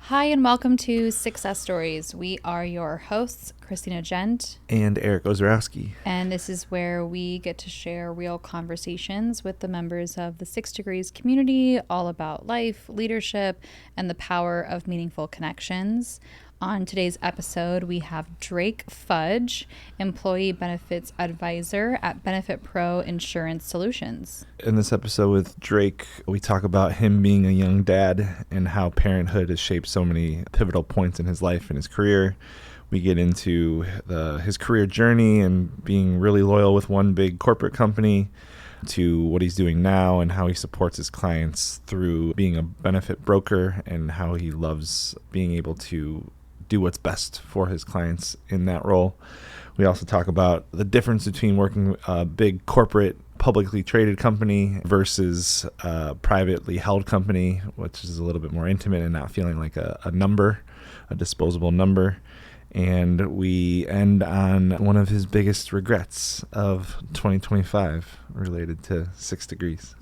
Hi, and welcome to Sixcess Stories. We are your hosts, Christina Gent, and Eric Ozarowski. and this is where we get to share real conversations with the members of the 6 Degrees community, all about life, leadership, and the power of meaningful connections. On today's episode, we have Drake Fudge, Employee Benefits Advisor at Benefit Pro Insurance Solutions. In this episode with Drake, we talk about him being a young dad and how parenthood has shaped so many pivotal points in his life and his career. We get into his career journey and being really loyal with one big corporate company to what he's doing now and how he supports his clients through being a benefit broker and how he loves being able to do what's best for his clients in that role. We also talk about the difference between working a big corporate publicly traded company versus a privately held company, which is a little bit more intimate and not feeling like a number, a disposable number. And we end on one of his biggest regrets of 2025 related to 6 Degrees.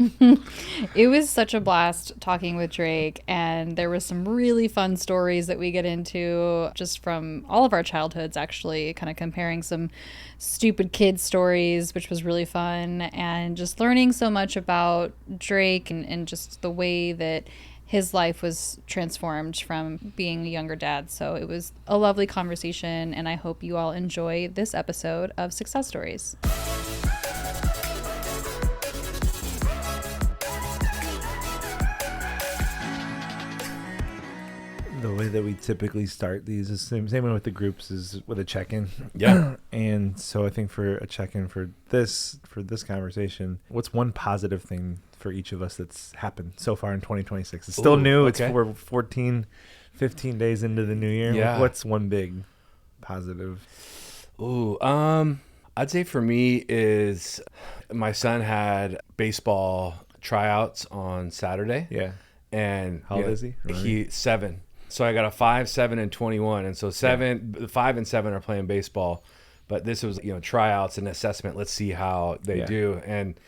It was such a blast talking with Drake, and there was some really fun stories that we get into just from all of our childhoods, actually, kind of comparing some stupid kid stories, which was really fun, and just learning so much about Drake and just the way that his life was transformed from being a younger dad. So it was a lovely conversation, and I hope you all enjoy this episode of Sixcess Stories. The way that we typically start these is same way with the groups, is with a check-in. Yeah. And so I think for a check-in for this conversation, what's one positive thing for each of us that's happened so far in 2026? It's still new. Okay. We're 14, 15 days into the new year. Yeah. What's one big positive? I'd say for me is my son had baseball tryouts on Saturday. Yeah. And How old is he? He's 7. So I got a 5, 7, and 21. And so 5 and 7 are playing baseball, but this was, tryouts and assessment. Let's see how they do. And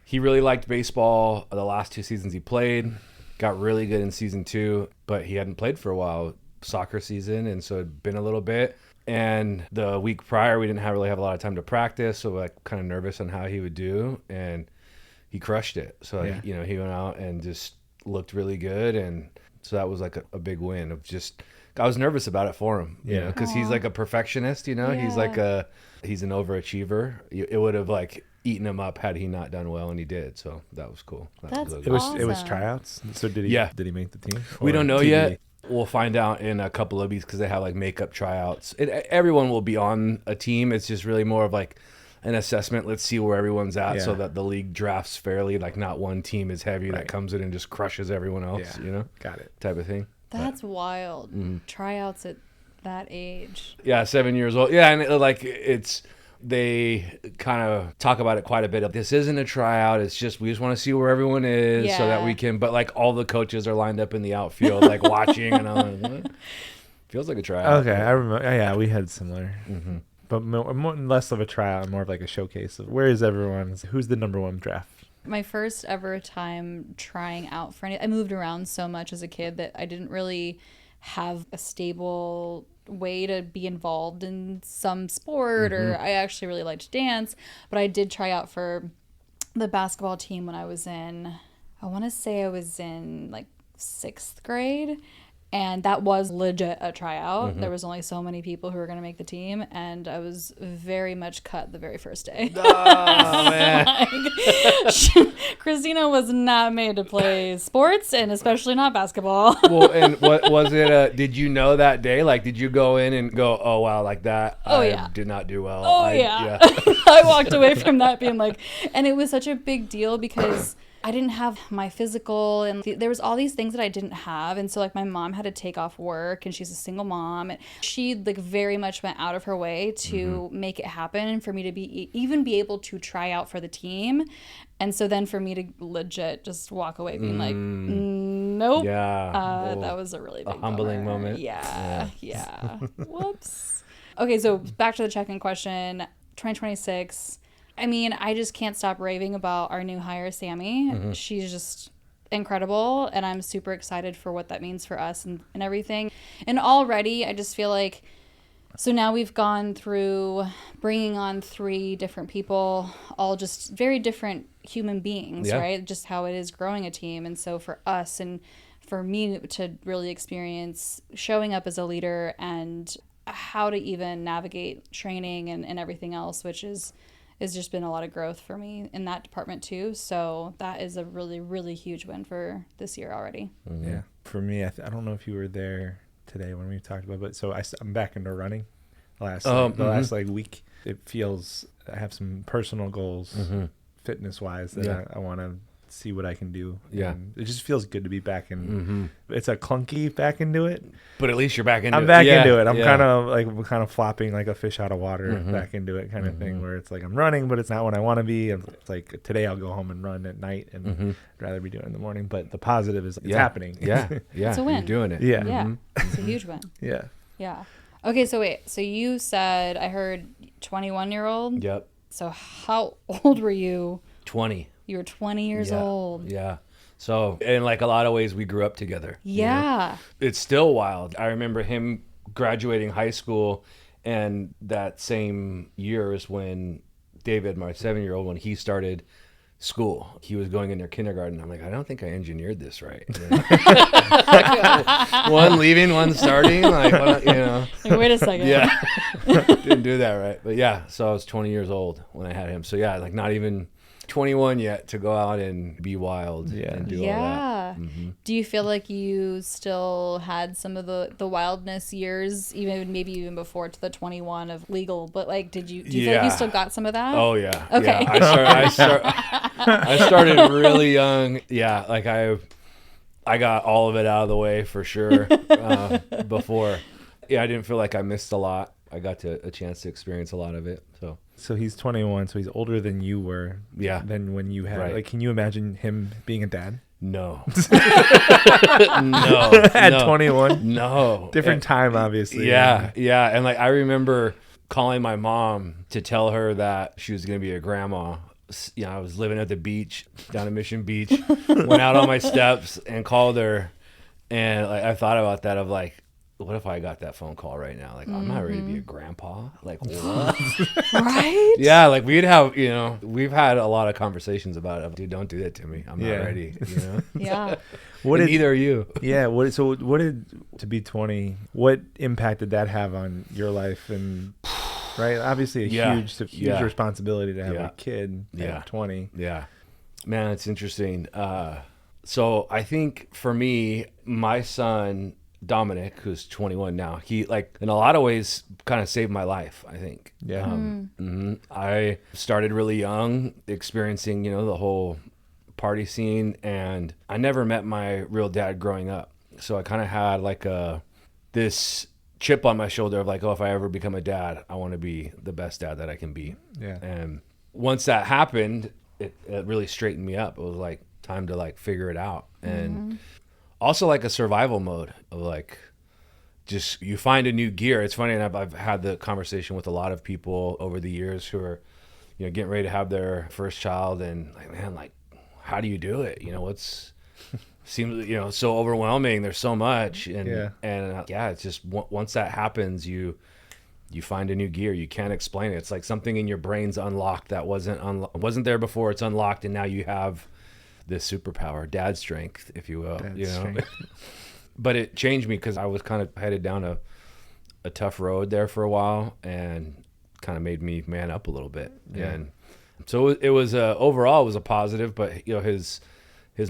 he really liked baseball the last 2 seasons he played, got really good in season 2, but he hadn't played for a while, soccer season. And so it'd been a little bit. And the week prior, we didn't really have a lot of time to practice. So like kind of nervous on how he would do. And he crushed it. So, he went out and just looked really good. And so that was like a big win of just, I was nervous about it for him, because he's like a perfectionist, he's he's an overachiever. It would have like eaten him up had he not done well, and he did. So that was cool. That's It was tryouts. So did he make the team? We don't know TBD? yet. We'll find out in a couple of weeks because they have like makeup tryouts. Everyone will be on a team. It's just really more of like an assessment. Let's see where everyone's at so that the league drafts fairly. Like not one team is heavy that comes in and just crushes everyone else, Got it. type of thing. That's wild. Tryouts at that age. Yeah, 7 years old. Yeah, and they kind of talk about it quite a bit. This isn't a tryout. It's just we just want to see where everyone is so that we can. But like all the coaches are lined up in the outfield, like watching, and I'm like, what? Feels like a tryout. Okay, I remember. Yeah, we had similar. Mm-hmm. But less of a tryout and more of like a showcase of where is everyone? Who's the number one draft? My first ever time trying out for I moved around so much as a kid that I didn't really have a stable way to be involved in some sport, or I actually really liked dance, but I did try out for the basketball team when I was in, I want to say I was in like 6th grade. And that was legit a tryout. There was only so many people who were going to make the team, and I was very much cut the very first day. Oh, man. Christina was not made to play sports, and especially not basketball. Well, and what was it? Did you know that day? Like, did you go in and go, oh, wow, like that? I did not do well. I walked away from that being like, and it was such a big deal because I didn't have my physical, and there was all these things that I didn't have. And so like my mom had to take off work, and she's a single mom, and she like very much went out of her way to make it happen and for me to be able to try out for the team. And so then for me to legit just walk away being like, nope. Yeah. That was a really big humbling bummer. moment. Yeah. Whoops. Okay, so back to the check-in question. 2026. I mean, I just can't stop raving about our new hire, Sammy. She's just incredible, and I'm super excited for what that means for us and everything. And already I just feel like, so now we've gone through bringing on 3 different people, all just very different human beings, right? Just how it is growing a team. And so for us and for me to really experience showing up as a leader and how to even navigate training and everything else, which is just been a lot of growth for me in that department too. So that is a really, really huge win for this year already. Mm-hmm. Yeah. For me, I don't know if you were there today when we talked about, but so I'm back into running the last week. It feels, I have some personal goals fitness wise that I want to see what I can do. Yeah. And it just feels good to be back in. It's a clunky back into it, but at least you're back into it. I'm back into it. I'm kind of flopping like a fish out of water back into it kind of thing, where it's like I'm running, but it's not when I want to be. It's like today I'll go home and run at night and I'd rather be doing it in the morning. But the positive is it's happening. Yeah. It's a win. You're doing it. Yeah. Yeah. It's a huge win. Yeah. Yeah. Okay, so wait. So you said, I heard 21-year-old? Yep. So how old were you? 20. You were 20 years old. Yeah. So in like a lot of ways, we grew up together. Yeah. You know? It's still wild. I remember him graduating high school, and that same year is when David, my 7-year-old, when he started school, he was going into kindergarten. I'm like, I don't think I engineered this right. You know? One leaving, one starting. Like, you know. Like, wait a second. Yeah. Didn't do that right. But yeah, so I was 20 years old when I had him. So yeah, like not even 21 yet to go out and be wild and do all that. Do you feel like you still had some of the wildness years, maybe even before to the 21 of legal, but like do you feel like you still got some of that? Oh yeah. Okay. Yeah. I started really young. Yeah, like I got all of it out of the way for sure before. Yeah, I didn't feel like I missed a lot. I got a chance to experience a lot of it. So he's 21, so he's older than you were. Yeah. Than when you had, like, can you imagine him being a dad? No. No. At 21? No. Different time, obviously. Yeah. Yeah. And like, I remember calling my mom to tell her that she was going to be a grandma. You know, I was living at the beach down in Mission Beach, went out on my steps and called her. And like, I thought about that of like, what if I got that phone call right now? Like, I'm not ready to be a grandpa. Like, what? Right? Yeah, like we'd have, you know, we've had a lot of conversations about it. Dude, don't do that to me. I'm not ready, you know? Yeah. Neither are you. Yeah. What did, to be 20, what impact did that have on your life? And, right? Obviously a huge responsibility to have a kid at 20. Yeah. Man, it's interesting. So I think for me, my son, Dominic, who's 21 now, he like in a lot of ways kind of saved my life, I think. Yeah. I started really young, experiencing, you know, the whole party scene, and I never met my real dad growing up. So I kind of had like this chip on my shoulder of like, oh, if I ever become a dad, I want to be the best dad that I can be. Yeah. And once that happened, it really straightened me up. It was like time to like figure it out. And also like a survival mode of like, just you find a new gear. It's funny, and I've had the conversation with a lot of people over the years who are, you know, getting ready to have their first child, and like, man, like, how do you do it? You know, seems, you know, so overwhelming. There's so much, and it's just once that happens, you find a new gear. You can't explain it. It's like something in your brain's unlocked that wasn't there before. It's unlocked, and now you have this superpower, dad strength, if you will. Dad you know, strength. But it changed me because I was kind of headed down a tough road there for a while, and kind of made me man up a little bit. Yeah. And so it was overall it was a positive, but you know, his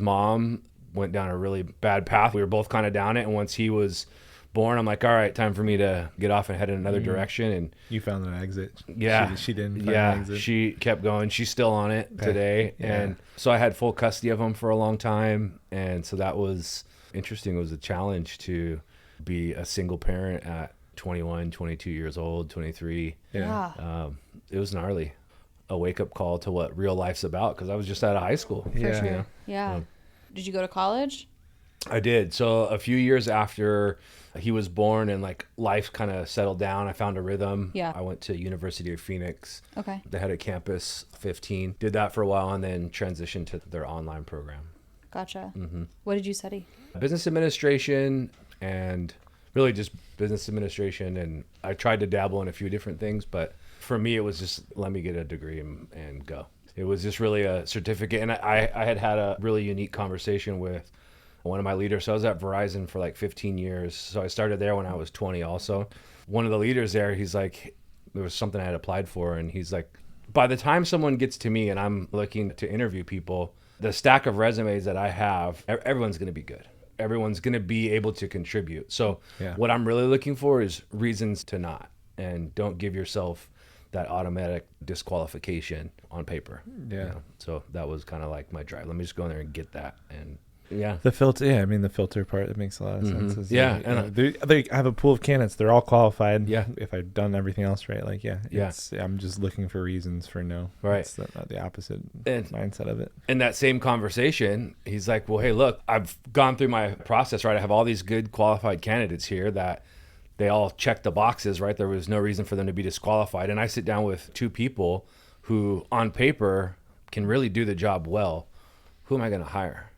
mom went down a really bad path. We were both kind of down it, and once he was born, I'm like, all right, time for me to get off and head in another direction. And you found an exit. Yeah. She didn't find an exit. She kept going. She's still on it today. Yeah. And so I had full custody of him for a long time. And so that was interesting. It was a challenge to be a single parent at 21, 22 years old, 23. Yeah. It was gnarly. A wake-up call to what real life's about, because I was just out of high school. For Yeah. sure. Yeah. Did you go to college? I did. So a few years after he was born and like life kind of settled down, I found a rhythm. Yeah. I went to University of Phoenix. Okay. They had a campus 15. Did that for a while and then transitioned to their online program. Gotcha. What did you study? Business administration, and really just business administration. And I tried to dabble in a few different things, but for me, it was just let me get a degree and go. It was just really a certificate. And I had a really unique conversation with one of my leaders. So I was at Verizon for like 15 years. So I started there when I was 20 also. One of the leaders there, he's like, there was something I had applied for. And he's like, by the time someone gets to me and I'm looking to interview people, the stack of resumes that I have, everyone's going to be good. Everyone's going to be able to contribute. So what I'm really looking for is reasons to not. And don't give yourself that automatic disqualification on paper. Yeah. You know? So that was kind of like my drive. Let me just go in there and get that. And yeah. The filter, I mean, the filter part, it makes a lot of sense. Is Yeah. Like, they have a pool of candidates. They're all qualified. Yeah. If I've done everything else right, like, I'm just looking for reasons for no. Right. It's the opposite And mindset of it. in that same conversation, he's like, well, hey, look, I've gone through my process, right? I have all these good qualified candidates here that they all check the boxes, right? There was no reason for them to be disqualified. And I sit down with two people who on paper can really do the job well. Who am I going to hire?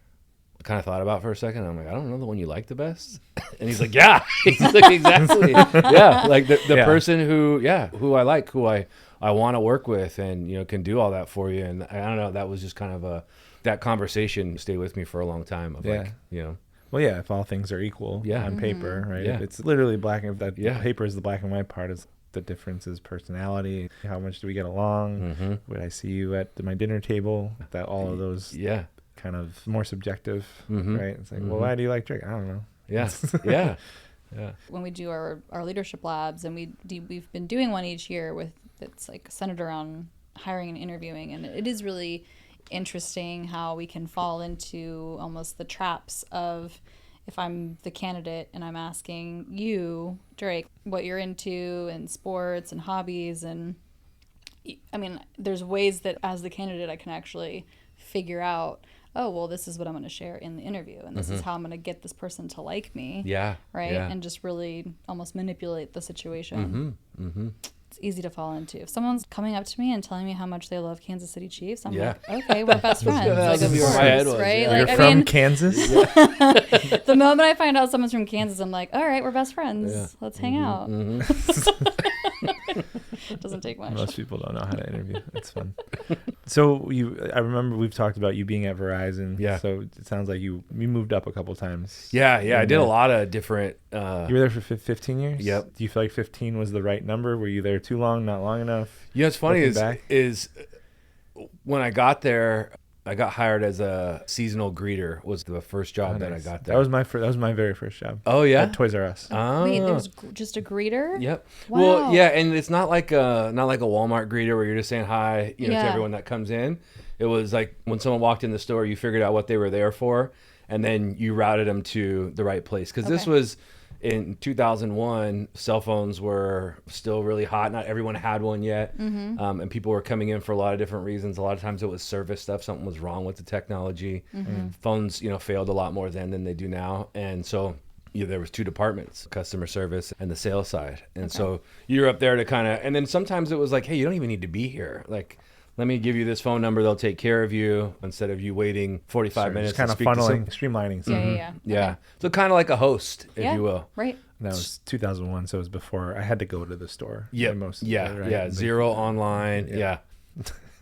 I kind of thought about it for a second. I'm like, I don't know, the one you like the best. And he's like, yeah. He's like, exactly. Yeah. Like the person who I like, who I want to work with and, you know, can do all that for you. And I don't know, that was just kind of that conversation stayed with me for a long time of like, you know. Well, yeah, if all things are equal on paper, right? Yeah. It's literally black and that paper is the black and white part. Is the difference is personality. How much do we get along? Would I see you at my dinner table? That all of those kind of more subjective, right? It's like, well, why do you like Drake? I don't know. Yeah. Yeah. When we do our leadership labs, and we've been doing one each year that's like centered around hiring and interviewing, and it is really interesting how we can fall into almost the traps of, if I'm the candidate and I'm asking you, Drake, what you're into and sports and hobbies, and I mean, there's ways that as the candidate I can actually figure out, oh, well, this is what I'm going to share in the interview, and this is how I'm going to get this person to like me. Yeah. Right? Yeah. And just really almost manipulate the situation. It's easy to fall into. If someone's coming up to me and telling me how much they love Kansas City Chiefs, I'm like, okay, we're best friends. Like, of course, my head was, right? You're Like, from Kansas? The moment I find out someone's from Kansas, I'm like, all right, we're best friends. Yeah. Let's hang out. It doesn't take much. Most people don't know how to interview. It's fun. So I remember we've talked about you being at Verizon. Yeah. So it sounds like you moved up a couple times. Yeah. I did a lot of different. You were there for 15 years? Yep. Do you feel like 15 was the right number? Were you there too long, not long enough? You know, what's funny Looking is when I got there, I got hired as a seasonal greeter. Was the first job that I got there. That was my very first job. Oh yeah, at Toys R Us. Oh. Wait, there was just a greeter? Yep. Wow. Well, yeah, and it's not like a Walmart greeter where you're just saying hi, to everyone that comes in. It was like when someone walked in the store, you figured out what they were there for, and then you routed them to the right place. Because this was in 2001, cell phones were still really hot. Not everyone had one yet. And people were coming in for a lot of different reasons. A lot of times it was service stuff. Something was wrong with the technology. Phones, failed a lot more then than they do now. And so there was two departments, customer service and the sales side. And so you're up there to kind of, and then sometimes it was like, hey, you don't even need to be here. Like, let me give you this phone number. They'll take care of you instead of you waiting 45 minutes. Just kind of funneling, streamlining. Yeah. Okay. So kind of like a host, if you will. Right. That was 2001, so it was before I had to go to the store. Yeah. Right? Zero online. Yeah.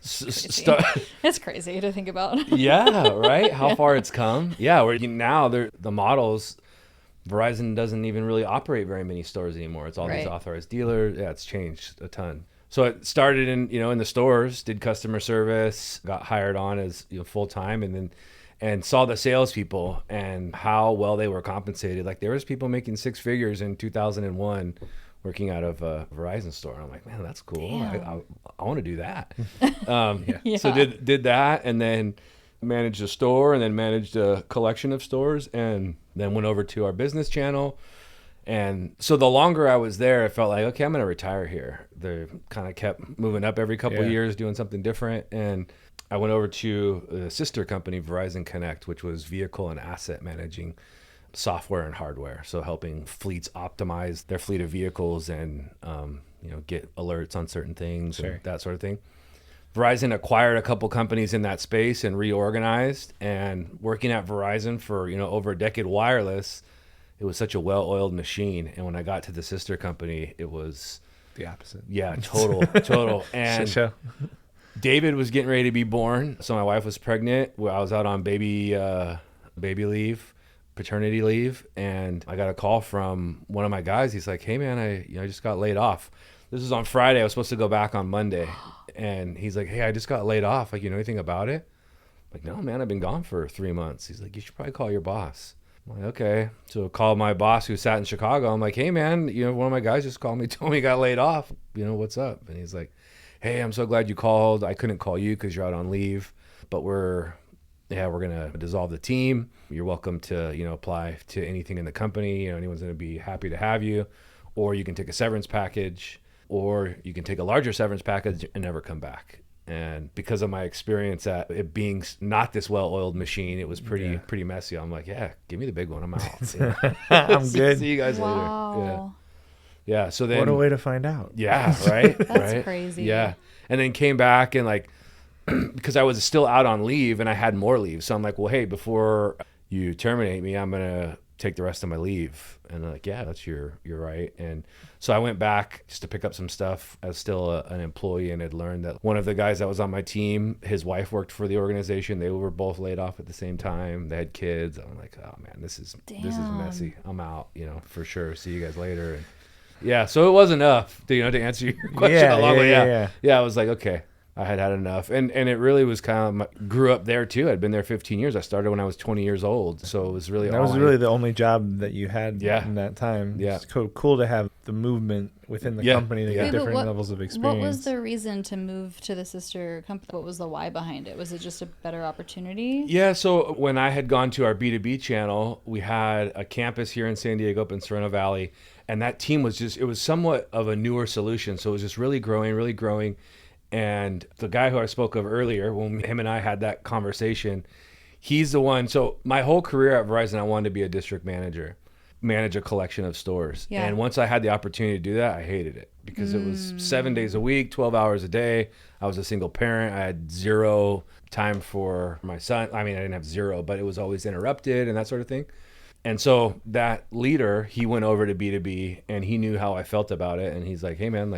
It's crazy to think about. Yeah, right? How far it's come. Yeah, where now the models, Verizon doesn't even really operate very many stores anymore. It's all these authorized dealers. Yeah, it's changed a ton. So it started in the stores, did customer service, got hired on as full time, and saw the salespeople and how well they were compensated. Like there was people making six figures in 2001 working out of a Verizon store. And I'm like, man, that's cool. I want to do that. So did that, and then managed a store, and then managed a collection of stores, and then went over to our business channel. And so the longer I was there, it felt like, okay, I'm going to retire here. They kind of kept moving up every couple of years, doing something different. And I went over to a sister company, Verizon Connect, which was vehicle and asset managing software and hardware. So helping fleets optimize their fleet of vehicles and, get alerts on certain things and that sort of thing. Verizon acquired a couple companies in that space and reorganized. And working at Verizon for, over a decade, wireless, it was such a well-oiled machine. And when I got to the sister company, it was the opposite. Yeah, total. And Shit show. David was getting ready to be born, so my wife was pregnant. I was out on baby leave, paternity leave, and I got a call from one of my guys. He's like, "Hey man, I just got laid off." This was on Friday. I was supposed to go back on Monday, and he's like, "Hey, I just got laid off. Like, you know anything about it?" I'm like, "No, man, I've been gone for 3 months." He's like, "You should probably call your boss." I'm like, "Okay." So I called my boss who sat in Chicago. I'm like, "Hey man, one of my guys just called me, told me he got laid off. What's up?" And he's like, "Hey, I'm so glad you called. I couldn't call you because you're out on leave, but we're going to dissolve the team. You're welcome to, apply to anything in the company. Anyone's going to be happy to have you, or you can take a severance package, or you can take a larger severance package and never come back." And because of my experience at it being not this well-oiled machine, it was pretty messy. I'm like, "Yeah, give me the big one. I'm out." I'm good. See you guys later. Wow. Yeah. So then, What a way to find out. yeah, right. That's right? crazy. Yeah. And then came back and because I was still out on leave and I had more leave. So I'm like, "Well, hey, before you terminate me, I'm going to take the rest of my leave." And they're like, "Yeah, you're right." And so I went back just to pick up some stuff as still an employee, and had learned that one of the guys that was on my team, his wife worked for the organization. They were both laid off at the same time. They had kids. I'm like, "Oh man, this is messy. I'm out, for sure. See you guys later." And yeah, so it was enough to answer your question along with yeah. I was like, okay, I had enough, and it really was kind of grew up there too. I'd been there 15 years. I started when I was 20 years old, so it was really the only job that you had in that time. Yeah, it's cool to have the movement within the company to get different levels of experience. What was the reason to move to the sister company? What was the why behind it? Was it just a better opportunity? Yeah, so when I had gone to our B2B channel, we had a campus here in San Diego up in Sereno Valley, and that team was it was somewhat of a newer solution, so it was just really growing. And the guy who I spoke of earlier, when him and I had that conversation, he's the one. So my whole career at Verizon, I wanted to be a district manager, manage a collection of stores. Yeah. And once I had the opportunity to do that, I hated it because it was 7 days a week, 12 hours a day. I was a single parent. I had zero time for my son. I mean, I didn't have zero, but it was always interrupted and that sort of thing. And so that leader, he went over to B2B and he knew how I felt about it. And he's like, "Hey man,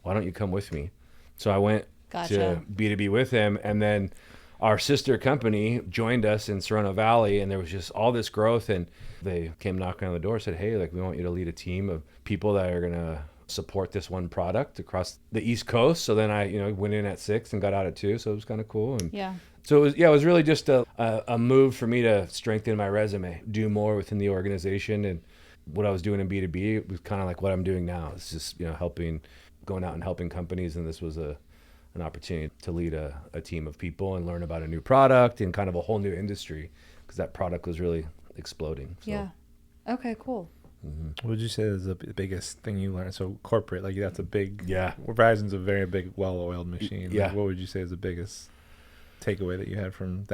why don't you come with me?" So I went to B2B with him, and then our sister company joined us in Sereno Valley, and there was just all this growth, and they came knocking on the door, said, "Hey, we want you to lead a team of people that are going to support this one product across the East Coast." So then I, went in at 6 and got out at 2, so it was kind of cool. And so it was really just a move for me to strengthen my resume, do more within the organization, and what I was doing in B2B was kind of like what I'm doing now. It's just, going out and helping companies, and this was an opportunity to lead a team of people and learn about a new product and kind of a whole new industry, because that product was really exploding. So. Yeah. Okay, cool. Mm-hmm. What would you say is the biggest thing you learned? So corporate, that's a big... Yeah. Verizon's a very big, well-oiled machine. Yeah. What would you say is the biggest takeaway that you had from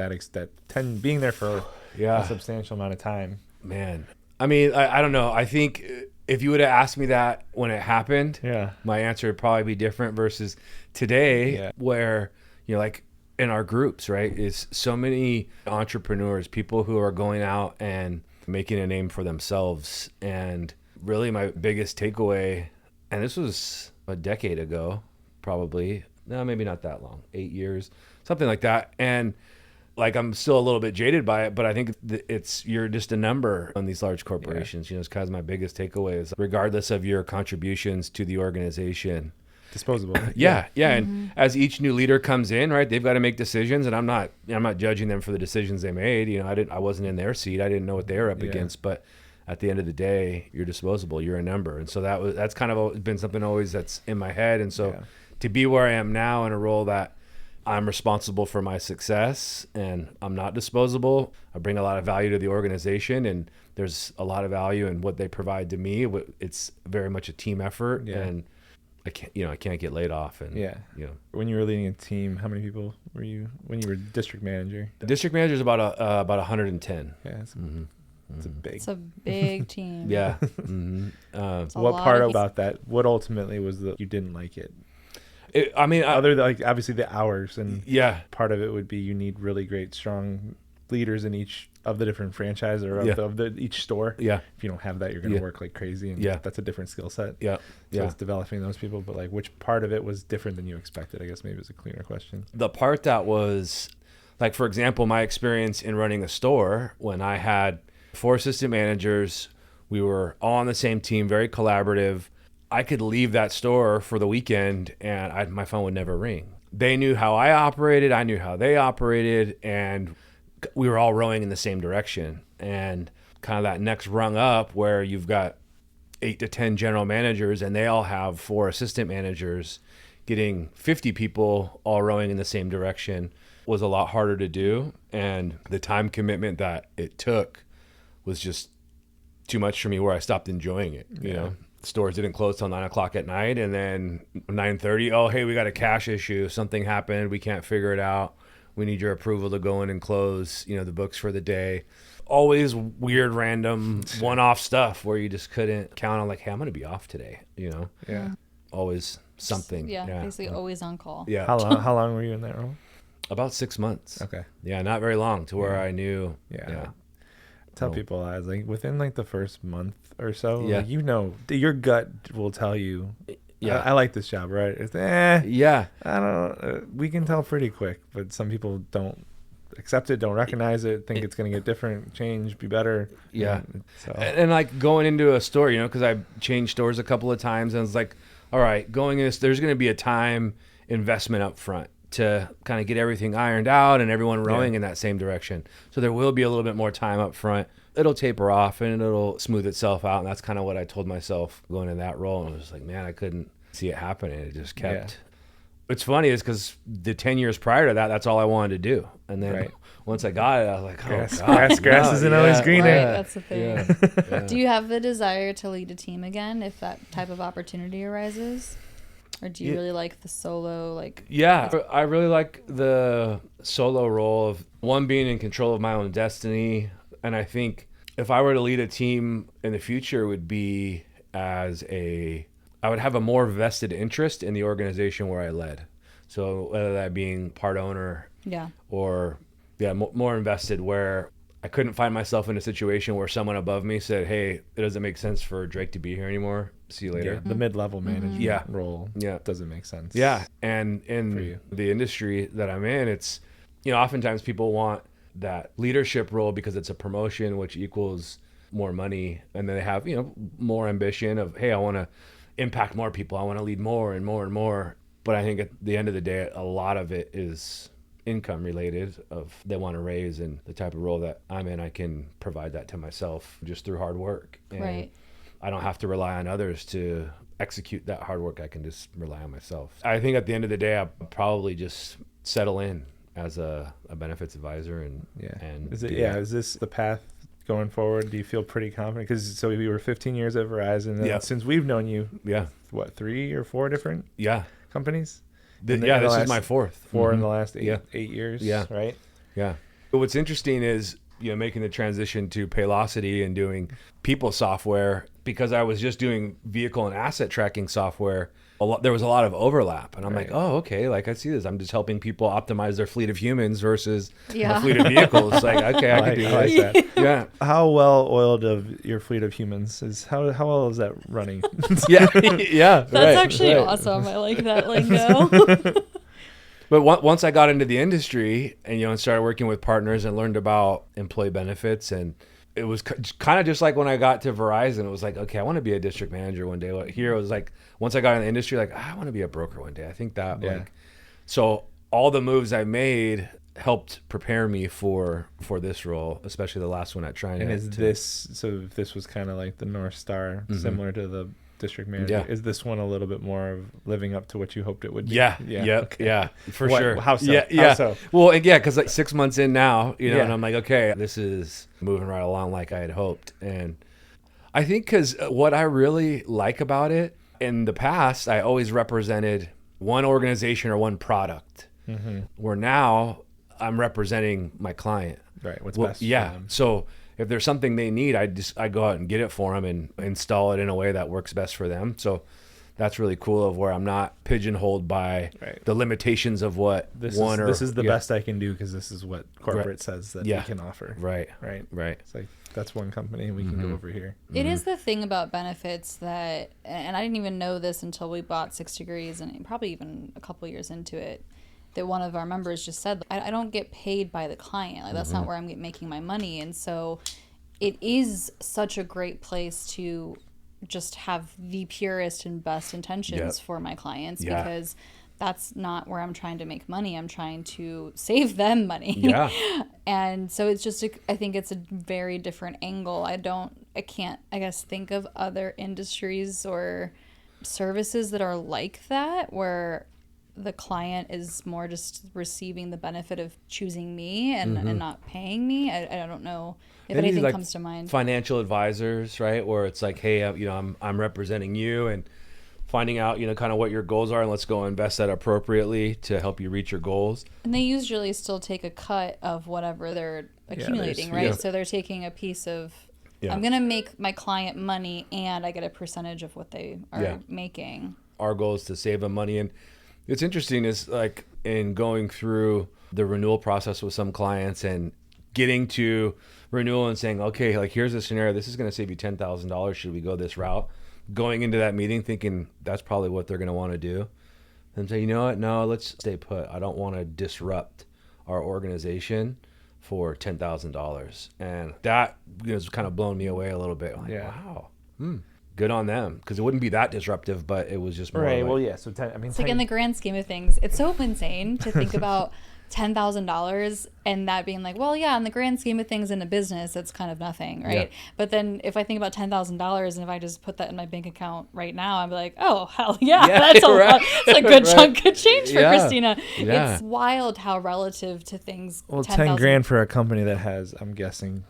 being there for a substantial amount of time? Man. I mean, I don't know. I think if you would have asked me that when it happened, my answer would probably be different versus today, where, in our groups, right, is so many entrepreneurs, people who are going out and making a name for themselves. And really my biggest takeaway, and this was a decade ago, probably, no, maybe not that long, 8 years, something like that. And I'm still a little bit jaded by it, but I think you're just a number on these large corporations. It's kind of my biggest takeaway is, regardless of your contributions to the organization, disposable. Yeah. And as each new leader comes in, right, they've got to make decisions, and I'm not judging them for the decisions they made. I wasn't in their seat. I didn't know what they were up against, but at the end of the day, you're disposable. You're a number. And so that's kind of been something always that's in my head. And so to be where I am now in a role that I'm responsible for my success and I'm not disposable, I bring a lot of value to the organization, and there's a lot of value in what they provide to me. It's very much a team effort, and I can't get laid off. And when you were leading a team, how many people were you when you were district manager? The district manager is about 110. Yeah, it's a big team. Yeah. What part about that? What ultimately was you didn't like it? Other than, like, obviously the hours, and yeah, part of it would be you need really great, strong leaders in each of the different franchises or of each store. Yeah. If you don't have that, you're going to work like crazy, and that's a different skill set. Yeah. So it's developing those people, but like which part of it was different than you expected? I guess maybe is a cleaner question. The part that was, like, for example, my experience in running a store when I had 4 assistant managers, we were all on the same team, very collaborative. I could leave that store for the weekend and my phone would never ring. They knew how I operated. I knew how they operated, and we were all rowing in the same direction. And kind of that next rung up where you've got 8 to 10 general managers and they all have 4 assistant managers, getting 50 people all rowing in the same direction was a lot harder to do. And the time commitment that it took was just too much for me, where I stopped enjoying it. You know, stores didn't close till 9 o'clock at night, and then 9:30, oh, hey, we got a cash issue. Something happened. We can't figure it out. We need your approval to go in and close, the books for the day. Always weird, random, one-off stuff where you just couldn't count on, like, hey, I'm going to be off today, Yeah. Always something. Basically always on call. Yeah. How long were you in that role? About 6 months. Okay. Yeah, not very long to where I knew. Yeah. Tell people, I was like, within like the first month or so, Yeah. like, your gut will tell you, Yeah. I like this job, right? It's, Yeah. I don't we can tell pretty quick, but some people don't accept it, don't recognize it, think it's going to get different, change, be better. Yeah. And like going into a store, because I changed stores a couple of times, and it's like, all right, going in this, there's going to be a time investment up front to kind of get everything ironed out and everyone rowing in that same direction. So there will be a little bit more time up front. It'll taper off and it'll smooth itself out. And that's kind of what I told myself going in that role. And I was like, man, I couldn't see it happening. It just kept. What's funny is because the 10 years prior to that, that's all I wanted to do. And then once I got it, I was like, grass isn't always greener. Right, that's the thing. Yeah. Do you have the desire to lead a team again if that type of opportunity arises? Or do you really like the solo, Yeah, I really like the solo role of one being in control of my own destiny. And I think if I were to lead a team in the future, it would be I would have a more vested interest in the organization where I led. So whether that being part owner or more invested, where I couldn't find myself in a situation where someone above me said, hey, it doesn't make sense for Drake to be here anymore. See you later. Yeah, the mid-level management role doesn't make sense. Yeah. And in the industry that I'm in, it's, oftentimes people want that leadership role because it's a promotion, which equals more money. And then they have, more ambition of, hey, I want to impact more people. I want to lead more and more and more. But I think at the end of the day, a lot of it is income related, of they want to raise, and the type of role that I'm in, I can provide that to myself just through hard work. And I don't have to rely on others to execute that hard work. I can just rely on myself. I think at the end of the day, I'll probably just settle in as a benefits advisor and is this the path going forward? Do you feel pretty confident? Because we were 15 years at Verizon, and since we've known you, 3 or 4 different companies? This is my fourth. 4 in the last 8 years. Yeah. Right. Yeah. But what's interesting is, making the transition to Paylocity and doing people software, because I was just doing vehicle and asset tracking software. There was a lot of overlap, and I'm like, oh, okay, like I see this. I'm just helping people optimize their fleet of humans versus a fleet of vehicles. Like, okay, I can do that. Yeah. How well oiled of your fleet of humans is how well is that running? That's actually awesome. I like that lingo. But once I got into the industry and started working with partners and learned about employee benefits, and it was kind of just like when I got to Verizon, it was like, okay, I want to be a district manager one day. Here it was like, once I got in the industry, like, I want to be a broker one day. I think that so all the moves I made helped prepare me for this role, especially the last one at TriNet. And this was kind of like the North Star, similar to the district manager. Is this one a little bit more of living up to what you hoped it would be? For sure. How so? How so? Well, because like 6 months in now, and I'm like, okay, this is moving right along like I had hoped. And I think because what I really like about it, in the past, I always represented one organization or one product, where now I'm representing my client. Right. What's best for them. So if there's something they need, I go out and get it for them and install it in a way that works best for them. So that's really cool of where I'm not pigeonholed by the limitations of what this is the best I can do because this is what corporate says that we can offer. Right. It's like, that's one company and we can go over here. It is the thing about benefits that, and I didn't even know this until we bought 6 Degrees and probably even a couple years into it, that one of our members just said, I don't get paid by the client. Like, that's not where I'm making my money. And so it is such a great place to just have the purest and best intentions for my clients because that's not where I'm trying to make money. I'm trying to save them money. Yeah. And so it's just, I think it's a very different angle. I can't, I guess, think of other industries or services that are like that, where the client is more just receiving the benefit of choosing me and not paying me. I don't know if Maybe anything like comes to mind. Financial advisors, right? Where it's like, hey, I'm representing you and finding out, kind of what your goals are, and let's go invest that appropriately to help you reach your goals. And they usually still take a cut of whatever they're accumulating, right? Yeah. So they're taking a piece of, I'm going to make my client money and I get a percentage of what they are making. Our goal is to save them money. And it's interesting is like in going through the renewal process with some clients and getting to renewal and saying, okay, like here's a scenario. This is going to save you $10,000. Should we go this route? Going into that meeting thinking that's probably what they're going to want to do, and say, you know what, no, let's stay put. I don't want to disrupt our organization for $10,000. And that has kind of blown me away a little bit. Like, wow, good on them, because it wouldn't be that disruptive, but it was just more Right. like, Well, yeah. So it's like in the grand scheme of things, it's so insane to think about $10,000 and that being like, well, yeah, in the grand scheme of things in a business, it's kind of nothing, right? Yeah. But then if I think about $10,000 and if I just put that in my bank account right now, I'm like, oh, hell yeah, that's a lot. It's a good chunk of change for Christina. Yeah. It's wild how relative to things. Well, 10 grand for a company that has, I'm guessing,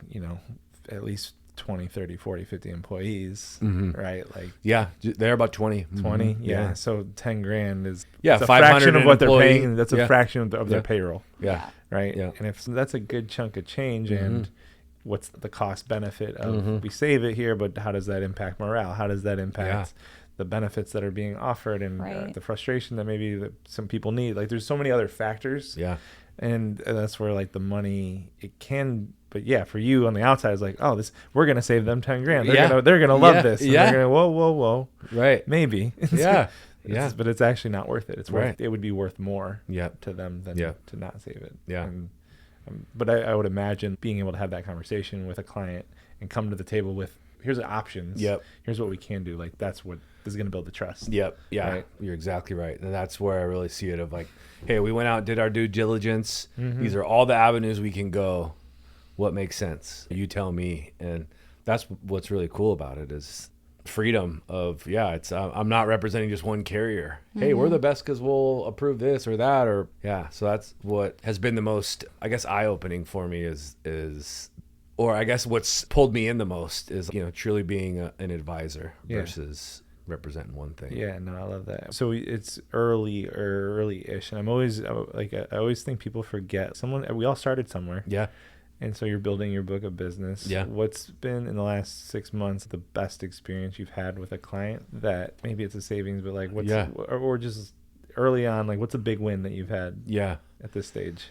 at least 20, 30, 40, 50 employees, right? Like, yeah, they're about 20. 20, yeah. So 10 grand is a fraction of what they're paying. That's a fraction of their payroll. Yeah. Right. Yeah. And if that's a good chunk of change, and what's the cost benefit of we save it here, but how does that impact morale? How does that impact the benefits that are being offered and the frustration that maybe that some people need? Like, there's so many other factors. Yeah. And that's where like the money, it can. But yeah, for you on the outside, it's like, oh, we're gonna save them 10 grand. They're gonna love this. And they're gonna, whoa. Right. Maybe. But it's actually not worth it. It's worth. It would be worth more to them than to not save it. Yeah. And, but I would imagine being able to have that conversation with a client and come to the table with, here's the options. Yep. Here's what we can do. Like, that's what is gonna build the trust. Yep. Yeah. Right? You're exactly right. And that's where I really see it of like, hey, we went out, did our due diligence. These are all the avenues we can go. What makes sense? You tell me. And that's what's really cool about it is freedom of, it's I'm not representing just one carrier. Hey, we're the best because we'll approve this or that, or so that's what has been the most, I guess, eye-opening for me is or I guess what's pulled me in the most is truly being an advisor versus representing one thing. Yeah, no, I love that. So it's early-ish, and I'm always like, I always think people forget we all started somewhere. Yeah. And so you're building your book of business. Yeah. What's been in the last 6 months the best experience you've had with a client that maybe it's a savings, but like or just early on, like what's a big win that you've had at this stage?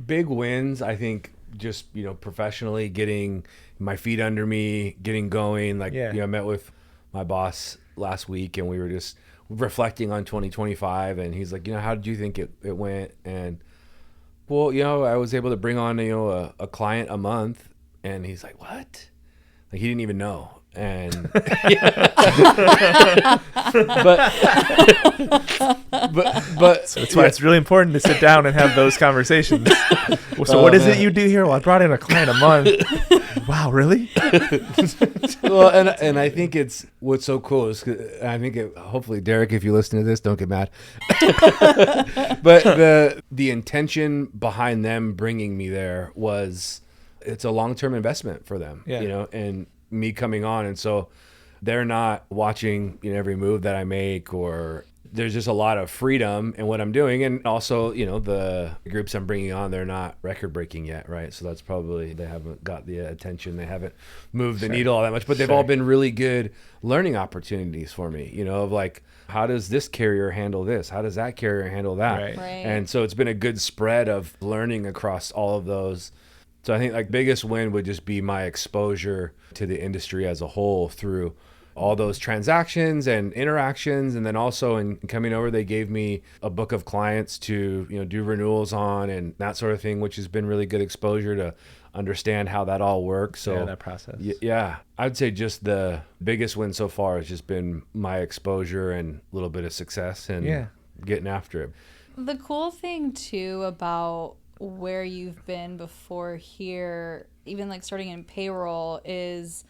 Big wins, I think, just, professionally getting my feet under me, getting going. Like, I met with my boss last week and we were just reflecting on 2025 and he's like, how did you think it went? And well, I was able to bring on, a client a month, and he's like, what? Like, he didn't even know. And but so that's why it's really important to sit down and have those conversations. So what is it you do here? Well, I brought in a client a month. Wow, really? Well, and I think it's what's so cool is I think hopefully Derek, if you listen to this, don't get mad. But the intention behind them bringing me there was it's a long-term investment for them, and me coming on, and so they're not watching every move that I make or there's just a lot of freedom in what I'm doing. And also, the groups I'm bringing on, they're not record breaking yet, right? So that's probably, they haven't got the attention. They haven't moved the needle all that much, but they've all been really good learning opportunities for me, of like, how does this carrier handle this? How does that carrier handle that? Right. And so it's been a good spread of learning across all of those. So I think like biggest win would just be my exposure to the industry as a whole through all those transactions and interactions. And then also in coming over, they gave me a book of clients to, do renewals on and that sort of thing, which has been really good exposure to understand how that all works. So that process. Yeah, I'd say just the biggest win so far has just been my exposure and a little bit of success and getting after it. The cool thing too about where you've been before here, even like starting in payroll, is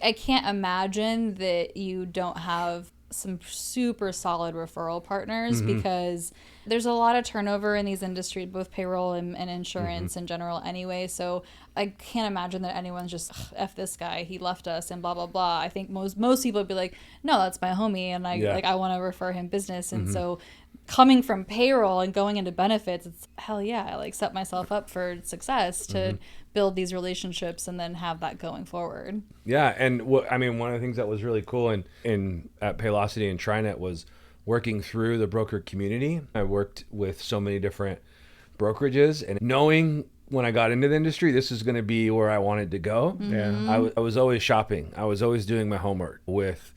I can't imagine that you don't have some super solid referral partners, because there's a lot of turnover in these industries, both payroll and insurance in general anyway. So I can't imagine that anyone's just, F this guy, he left us and blah, blah, blah. I think most people would be like, no, that's my homie. And I want to refer him business. And so coming from payroll and going into benefits, it's hell yeah, I like set myself up for success to build these relationships and then have that going forward. Yeah. And one of the things that was really cool in at Paylocity and TriNet was working through the broker community. I worked with so many different brokerages, and knowing when I got into the industry, this is going to be where I wanted to go. Yeah. I was always shopping. I was always doing my homework with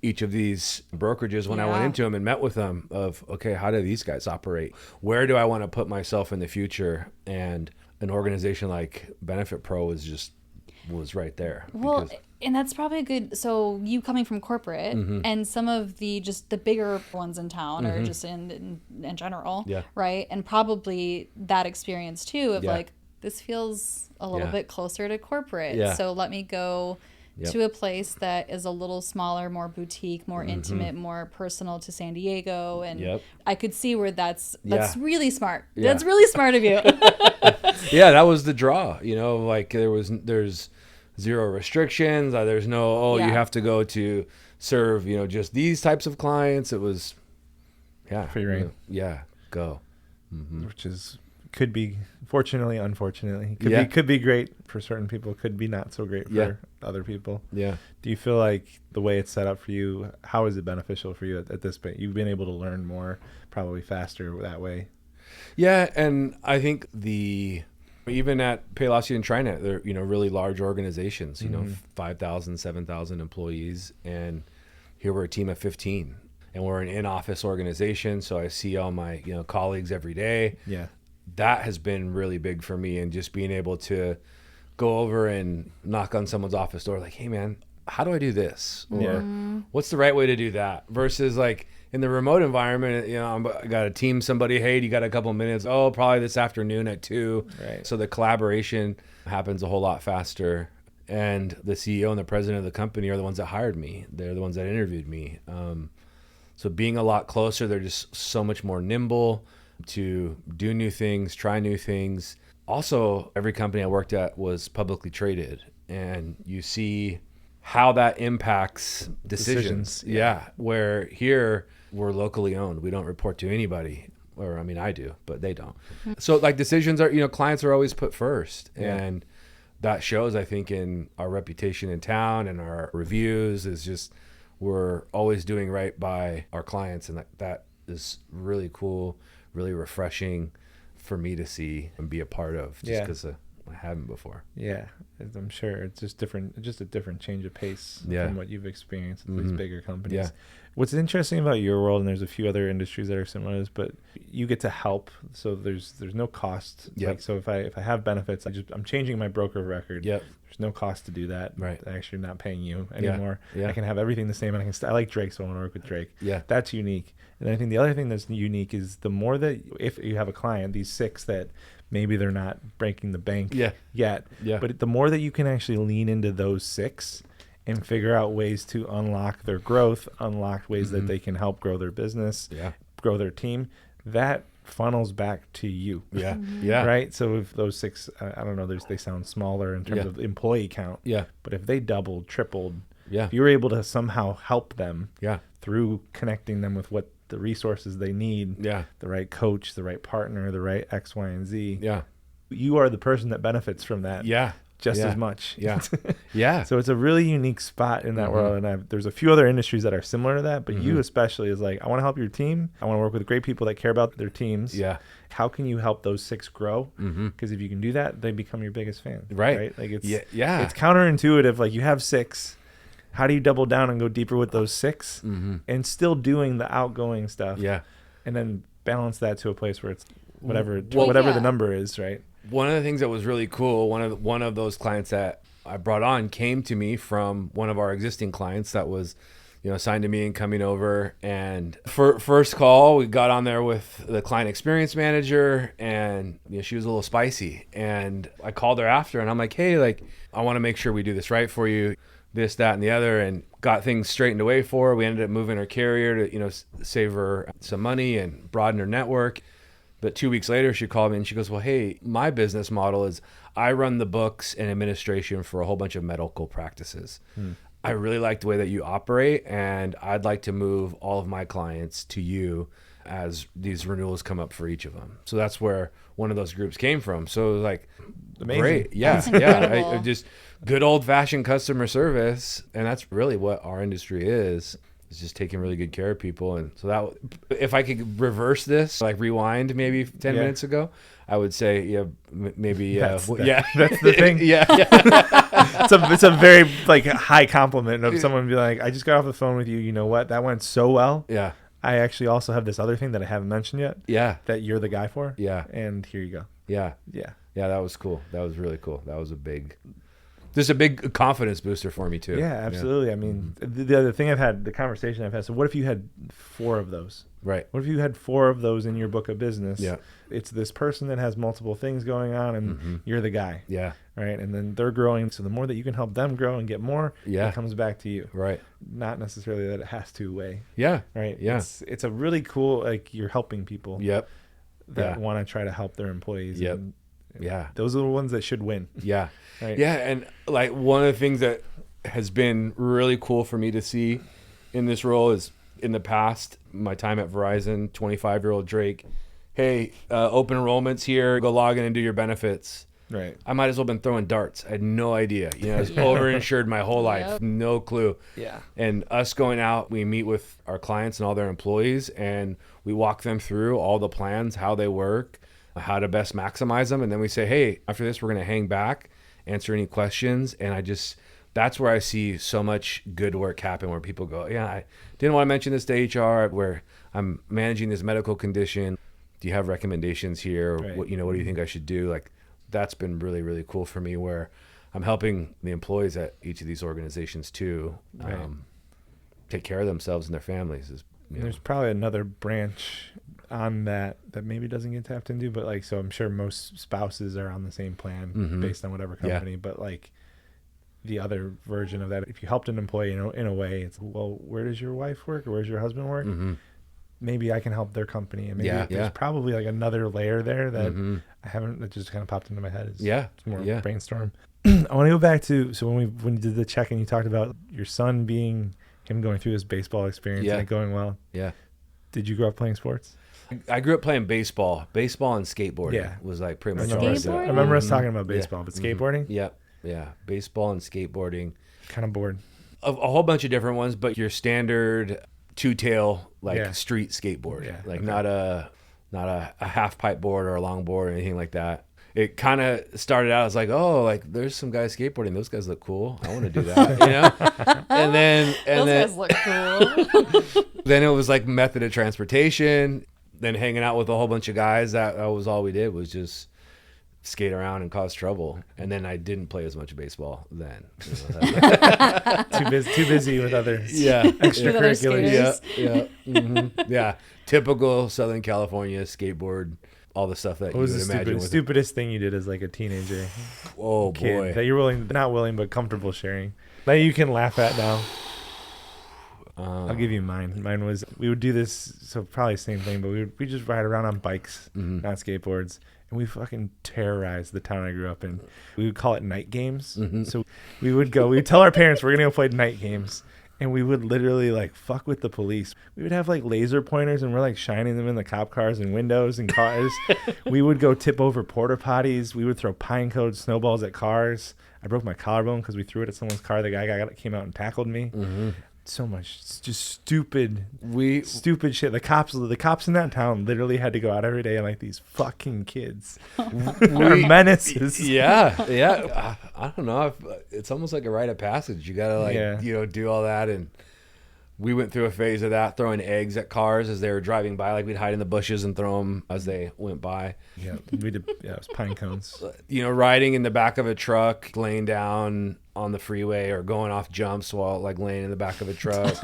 each of these brokerages when I went into them and met with them of, okay, how do these guys operate? Where do I want to put myself in the future? And an organization like Benefit Pro was right there. Well, and that's probably a good, so you coming from corporate and some of the bigger ones in town or just in general, right? And probably that experience too of like, this feels a little bit closer to corporate. So let me go to a place that is a little smaller, more boutique, more intimate, more personal to San Diego. And I could see where that's really smart. That's really smart of you. Yeah, that was the draw, like there's zero restrictions. There's no, you have to go to serve, just these types of clients. It was, free reign. Go. Which could be, fortunately, unfortunately, could be great for certain people, could be not so great for other people. Yeah. Do you feel like the way it's set up for you, how is it beneficial for you at this point? You've been able to learn more, probably faster that way. Yeah, and I think even at Paylocity and TriNet, they're really large organizations, 5,000, 7,000 employees, and here we're a team of 15, and we're an in-office organization, so I see all my colleagues every day. Yeah, that has been really big for me, and just being able to go over and knock on someone's office door, like, hey man, how do I do this, or what's the right way to do that, versus like in the remote environment, I got to team somebody. Hey, you got a couple minutes? Oh, probably this afternoon at 2. Right. So the collaboration happens a whole lot faster. And the CEO and the president of the company are the ones that hired me. They're the ones that interviewed me. So being a lot closer, they're just so much more nimble to do new things, try new things. Also, every company I worked at was publicly traded, and you see how that impacts decisions. Yeah. Where here we're locally owned. We don't report to anybody, or I do, but they don't. So like decisions are, clients are always put first, and that shows, I think, in our reputation in town and our reviews is just, we're always doing right by our clients. And that is really cool, really refreshing for me to see and be a part of, just because I haven't before. Yeah, I'm sure it's just a different change of pace from what you've experienced with these bigger companies. Yeah. What's interesting about your world, and there's a few other industries that are similar to this, but you get to help. So there's no cost. Like, so if I have benefits, I'm changing my broker of record. There's no cost to do that. Right. I'm actually not paying you anymore. I can have everything the same, and I like Drake, so I want to work with Drake. That's unique. And I think the other thing that's unique is the more that, if you have a client, these 6 that maybe they're not breaking the bank yet, but the more that you can actually lean into those 6 and figure out ways to unlock their growth, unlock ways that they can help grow their business, grow their team, that funnels back to you. Right? So if those 6, I don't know, they sound smaller in terms of employee count. But if they doubled, tripled, Yeah. If you were able to somehow help them Yeah. through connecting them with what the resources they need, Yeah. the right coach, the right partner, the right X, Y, and Z, Yeah. you are the person that benefits from that Yeah. just Yeah. as much. Yeah. Yeah. So it's a really unique spot in that world. And there's a few other industries that are similar to that, but you especially is like, I want to help your team. I want to work with great people that care about their teams. Yeah. How can you help those 6 grow? Because if you can do that, they become your biggest fan. Right. Like it's, it's it's counterintuitive. Like you have 6. How do you double down and go deeper with those 6 and still doing the outgoing stuff? Yeah. And then balance that to a place where it's whatever yeah. the number is, right? One of the things that was really cool, one of those clients that I brought on came to me from one of our existing clients that was, assigned to me and coming over. And for first call, we got on there with the client experience manager, and she was a little spicy. And I called her after, and I'm like, hey, like, I want to make sure we do this right for you, this, that, and the other, and got things straightened away for her. We ended up moving her carrier to, save her some money and broaden her network. But 2 weeks later, she called me and she goes, well, hey, my business model is I run the books and administration for a whole bunch of medical practices. I really like the way that you operate, and I'd like to move all of my clients to you as these renewals come up for each of them. So that's where one of those groups came from. So it was like, Amazing. great. Yeah. That's Yeah. incredible. Just good old fashioned customer service. And that's really what our industry is just taking really good care of people. And so that, if I could reverse this, like rewind maybe 10 minutes ago, I would say, maybe, That's the thing. yeah. It's a very like high compliment of someone be like, I just got off the phone with you. You know what? That went so well. Yeah. I actually also have this other thing that I haven't mentioned yet. Yeah. That you're the guy for. Yeah. And here you go. Yeah. Yeah. Yeah. That was cool. That was really cool. That was a big confidence booster for me too. Yeah, absolutely. I mean, the other thing the conversation I've had, so what if you had 4 of those? Right. What if you had 4 of those in your book of business? Yeah. It's this person that has multiple things going on, and you're the guy. Yeah. Right. And then they're growing. So the more that you can help them grow and get more, it comes back to you. Right. Not necessarily that it has to weigh. Yeah. Right. Yeah. It's a really cool, like you're helping people Yep. that want to try to help their employees. Yep. And Yeah. those are the ones that should win. Yeah. Right. Yeah. And like one of the things that has been really cool for me to see in this role is in the past, my time at Verizon, 25-year-old Drake, hey, open enrollment's here, go log in and do your benefits. Right. I might as well have been throwing darts. I had no idea. I was overinsured my whole life. Yep. No clue. Yeah. And us going out, we meet with our clients and all their employees, and we walk them through all the plans, how they work, how to best maximize them. And then we say, hey, after this, we're going to hang back, answer any questions. And that's where I see so much good work happen, where people go, yeah, I didn't want to mention this to HR, where I'm managing this medical condition. Do you have recommendations here? Right. What do you think I should do? Like, that's been really, really cool for me, where I'm helping the employees at each of these organizations too, take care of themselves and their families. There's probably another branch on that maybe doesn't get tapped into, but like, so I'm sure most spouses are on the same plan based on whatever company, but like the other version of that, if you helped an employee in a way, it's, well, where does your wife work or where's your husband work? Maybe I can help their company. And maybe there's probably like another layer there that I haven't, that just kind of popped into my head. It's more brainstorm. I want to go back to, so when you did the check-in, you talked about your son him going through his baseball experience and it going well. Yeah. Did you grow up playing sports? I grew up playing baseball and skateboarding was like pretty much all I did. Skateboarding? I remember us talking about baseball, but skateboarding? Yeah. Baseball and skateboarding. Kind of bored. A whole bunch of different ones, but your standard two-tail street skateboard, not a half pipe board or a long board or anything like that. It kind of started out as like, oh, like there's some guys skateboarding. Those guys look cool. I want to do that, And then guys look cool. Then it was like method of transportation. Then hanging out with a whole bunch of guys. That was all we did, was just skate around and cause trouble. And then I didn't play as much baseball then. Too busy with other extracurriculars. Yeah. Typical Southern California skateboard, all the stuff that you would imagine. What was the stupidest thing you did as like a teenager? Oh boy, that you're not willing but comfortable sharing, that you can laugh at now. I'll give you mine. Mine was, we would do this, so probably same thing, but we just ride around on bikes, not skateboards. and we fucking terrorized the town I grew up in. We would call it night games. So we would tell our parents we're going to go play night games. And we would literally like fuck with the police. We would have like laser pointers and we're like shining them in the cop cars and windows and cars. We would go tip over porta potties. We would throw pine cones, snowballs at cars. I broke my collarbone because we threw it at someone's car. The guy came out and tackled me. So much. It's just stupid shit. The cops in that town literally had to go out every day and like these fucking kids are menaces. Yeah. I don't know. It's almost like a rite of passage. You gotta do all that. And we went through a phase of that, throwing eggs at cars as they were driving by. Like we'd hide in the bushes and throw them as they went by. Yeah, we did. Yeah, it was pine cones. Riding in the back of a truck, laying down on the freeway or going off jumps while like laying in the back of a truck.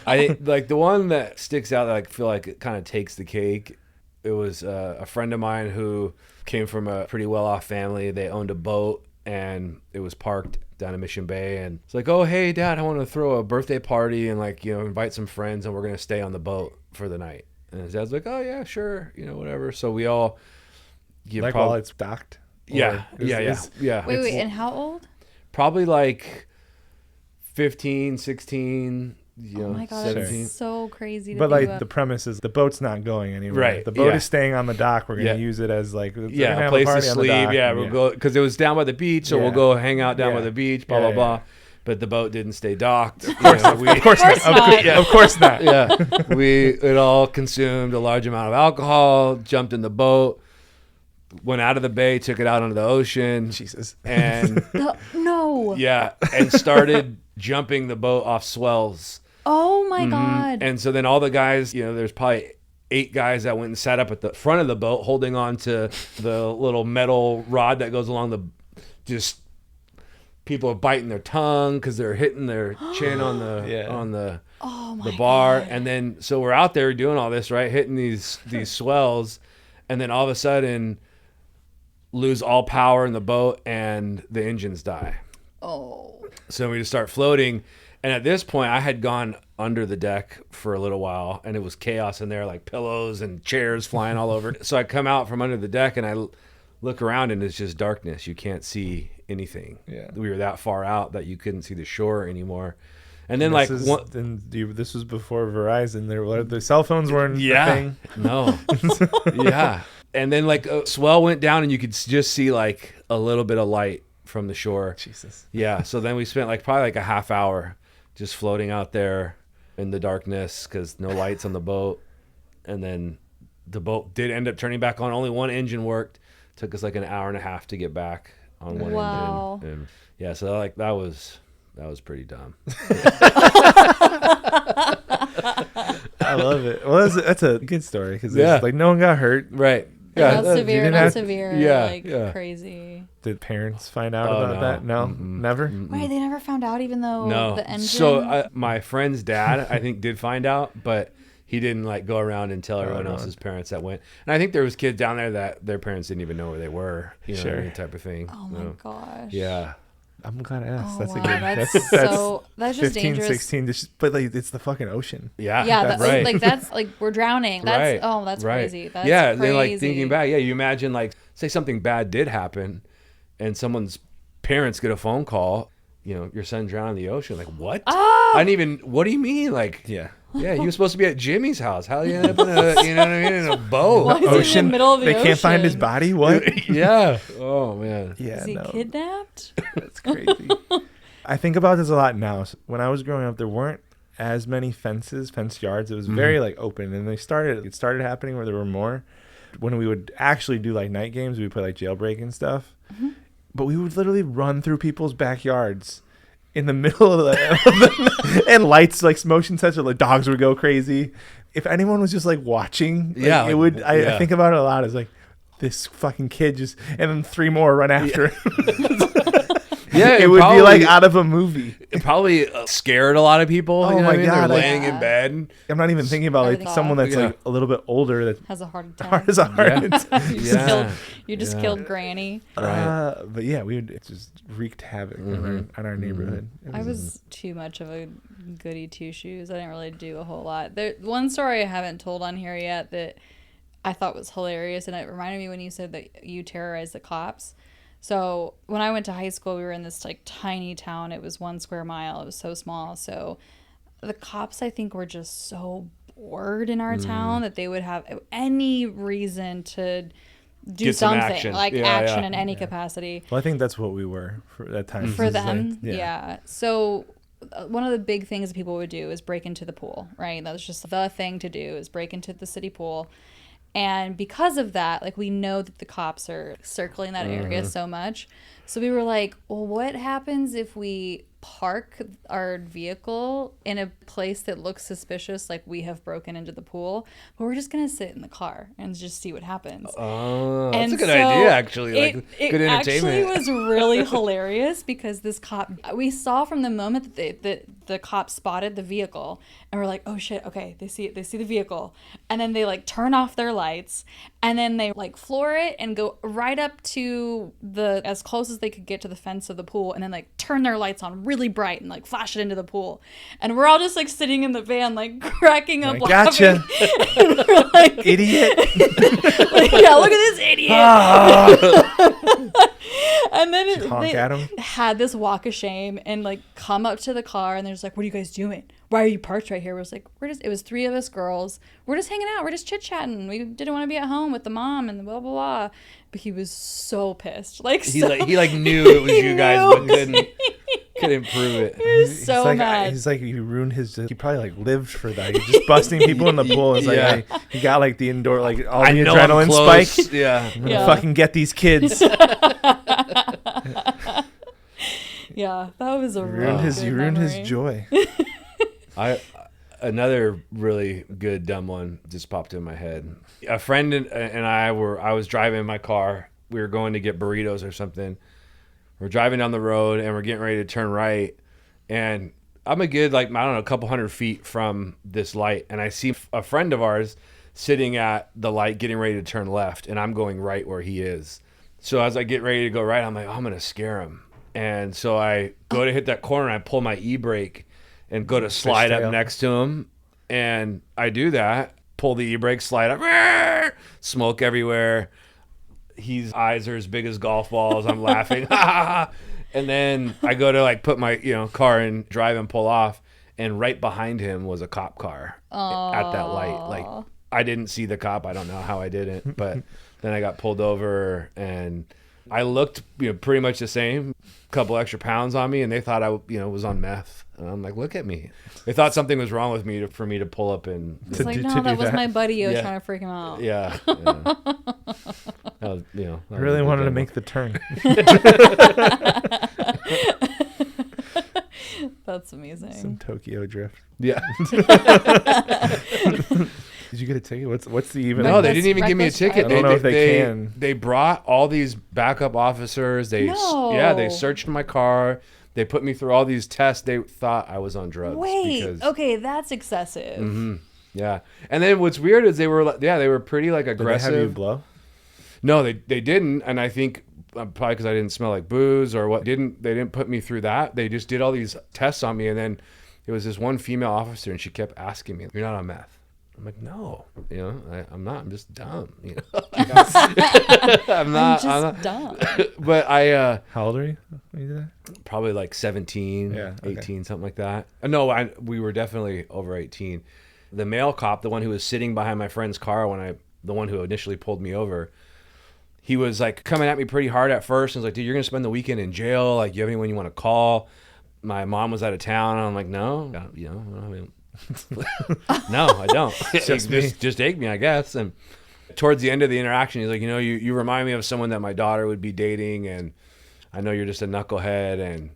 I like the one that sticks out that I feel like it kind of takes the cake. It was a friend of mine who came from a pretty well-off family. They owned a boat and it was parked down in Mission Bay, and it's like, oh hey Dad, I want to throw a birthday party and like invite some friends and we're gonna stay on the boat for the night. And his dad's like, oh yeah, sure, whatever. So we all while it's docked. Yeah. Wait, and how old? Probably like 15, 16, oh my God, 17. that's so crazy. But like the premise is the boat's not going anywhere. Right. The boat is staying on the dock. We're going to use it as like a place to sleep. Yeah, we'll go because it was down by the beach, so we'll go hang out down by the beach. Blah blah. But the boat didn't stay docked. Of course not. Of course not. Yeah, it all consumed a large amount of alcohol. Jumped in the boat. Went out of the bay, took it out onto the ocean. Jesus. And no. Yeah, and started jumping the boat off swells. Oh my God. And so then all the guys, there's probably 8 guys that went and sat up at the front of the boat holding on to the little metal rod that goes along just people are biting their tongue because they're hitting their chin on the bar. God. And then so we're out there doing all this, right? Hitting these swells, and then all of a sudden lose all power in the boat and the engines die. Oh. So we just start floating. And at this point I had gone under the deck for a little while and it was chaos in there, like pillows and chairs flying all over. So I come out from under the deck and I look around and it's just darkness. You can't see anything. Yeah. We were that far out that you couldn't see the shore anymore. And then this was before Verizon. The cell phones weren't a thing. No. Yeah. And then like a swell went down and you could just see like a little bit of light from the shore. Jesus. Yeah. So then we spent probably like a half hour just floating out there in the darkness because no lights on the boat. And then the boat did end up turning back on. Only one engine worked. Took us like an hour and a half to get back on one engine. And yeah. So like that was pretty dumb. I love it. Well, that's a good story because like no one got hurt. Right. Yeah. Not severe. Crazy. Did parents find out about that? No, never. Wait, they never found out, even though the engine. So my friend's dad, I think, did find out, but he didn't like go around and tell everyone else's parents that went. And I think there was kids down there that their parents didn't even know where they were. Type of thing. Oh my gosh. Yeah. I'm glad I asked. That's a good. That's just 15, dangerous. 16, but like it's the fucking ocean. Yeah. Yeah. That's right. Like that's like we're drowning. That's right. that's crazy. That's crazy. Then like thinking back. Yeah. You imagine like say something bad did happen, and someone's parents get a phone call. Your son drowned in the ocean. Like what? Ah! I didn't even. What do you mean? Like yeah, he was supposed to be at Jimmy's house. How you end up in a in a boat? Why is he in the middle of the ocean? They can't find his body. What? Yeah. Oh man. Yeah. Is he kidnapped? That's crazy. I think about this a lot now. When I was growing up, there weren't as many fenced yards. It was very like open, and it started happening where there were more. When we would actually do like night games, we would play like jailbreak and stuff. But we would literally run through people's backyards in the middle of the and lights, like motion sensor, like dogs would go crazy. If anyone was just like watching, it would. I think about it a lot. It's like this fucking kid just, and then 3 more run after him. Yeah, it would be like out of a movie. It probably scared a lot of people. Oh my God! They're laying in bed. I'm not even thinking about like someone that's like a little bit older that has a heart attack. You just killed Granny. Right. But yeah, it just wreaked havoc on our neighborhood. I was too much of a goody two shoes. I didn't really do a whole lot. One story I haven't told on here yet that I thought was hilarious. And it reminded me when you said that you terrorized the cops. So when I went to high school, we were in this like tiny town. It was 1 square mile. It was so small. So the cops, I think, were just so bored in our town that they would have any reason to do Get some something action. like Yeah, action yeah. in any capacity. Well, I think that's what we were for that time. For It's like, them, yeah. So one of the big things people would do is break into the pool, right? That was just the thing to do, is break into the city pool. And because of that, like, we know that the cops are circling that area so much. So we were like, well, what happens if we park our vehicle in a place that looks suspicious, like we have broken into the pool, but we're just going to sit in the car and just see what happens. Oh, that's And a good so idea, actually. Like, it good entertainment. actually was really hilarious because this cop, we saw from the moment that the cop spotted the vehicle, and we're like, oh shit, okay, they see the vehicle, and then they like turn off their lights, and then they like floor it and go right up to the as close as they could get to the fence of the pool, and then like turn their lights on really bright and like flash it into the pool. And we're all just like sitting in the van like cracking up laughing. Gotcha. And we're like, Idiot. like, yeah, look at this idiot. And then Honk at him. had this walk of shame and like come up to the car, and they're just like, what are you guys doing? Why are you parked right here? We was like, it was 3 of us girls. We're just hanging out. We're just chit-chatting. We didn't want to be at home with the mom and blah, blah, blah. But he was so pissed. Like, He so, like knew it was you guys, but couldn't prove it. he was so like, mad. He's like, you ruined his. He probably like lived for that. He's just busting people in the pool. It's like Yeah. he got like the indoor, like all I the know I'm adrenaline close. spike. Yeah. I'm gonna Yeah. fucking get these kids. Yeah, that was a You really ruined his. good You ruined his memory. joy. Another really good dumb one just popped in my head. A friend and I was driving in my car. We were going to get burritos or something. We're driving down the road and we're getting ready to turn right. And I'm a good, like, I don't know, a couple hundred feet from this light. And I see a friend of ours sitting at the light getting ready to turn left. And I'm going right where he is. So as I get ready to go right, I'm like, oh, I'm going to scare him. And so I go to hit that corner and I pull my e-brake and go to slide up next to him. And I do that, pull the e-brake, slide up, smoke everywhere. His eyes are as big as golf balls. I'm laughing. And then I go to like put my car in drive and pull off. And right behind him was a cop car at that light. Like, I didn't see the cop. I don't know how I didn't. But then I got pulled over and I looked pretty much the same. A couple extra pounds on me, and they thought I was on meth. And I'm like, look at me. They thought something was wrong with me for me to pull up and It's like, no, that was my buddy. I was Yeah. trying to freak him out. yeah. That was, I really wanted to make the turn. That's amazing. Some Tokyo drift. Yeah. Did you get a ticket? What's the even? No, they didn't even give me a Reckless ticket. driving. I don't know if they can. They brought all these backup officers. They searched my car. They put me through all these tests. They thought I was on drugs. Wait, because, okay, that's excessive. Mm-hmm. Yeah. And then what's weird is they were pretty like Did they aggressive. have you blow? No, they didn't, and I think probably because I didn't smell like booze or what. They didn't put me through that. They just did all these tests on me, and then it was this one female officer, and she kept asking me, "You're not on meth?" I'm like, "No, I'm not. I'm just dumb. I'm not. Dumb. But I How old are you when you did that? probably like 17, Yeah, okay. 18, something like that. No, we were definitely over 18. The male cop, the one who was sitting behind my friend's car the one who initially pulled me over, he was like coming at me pretty hard at first. And was like, dude, you're going to spend the weekend in jail. Like, you have anyone you want to call? My mom was out of town. And I'm like, no, no, I don't. Just take me, I guess. And towards the end of the interaction, he's like, you remind me of someone that my daughter would be dating. And I know you're just a knucklehead. And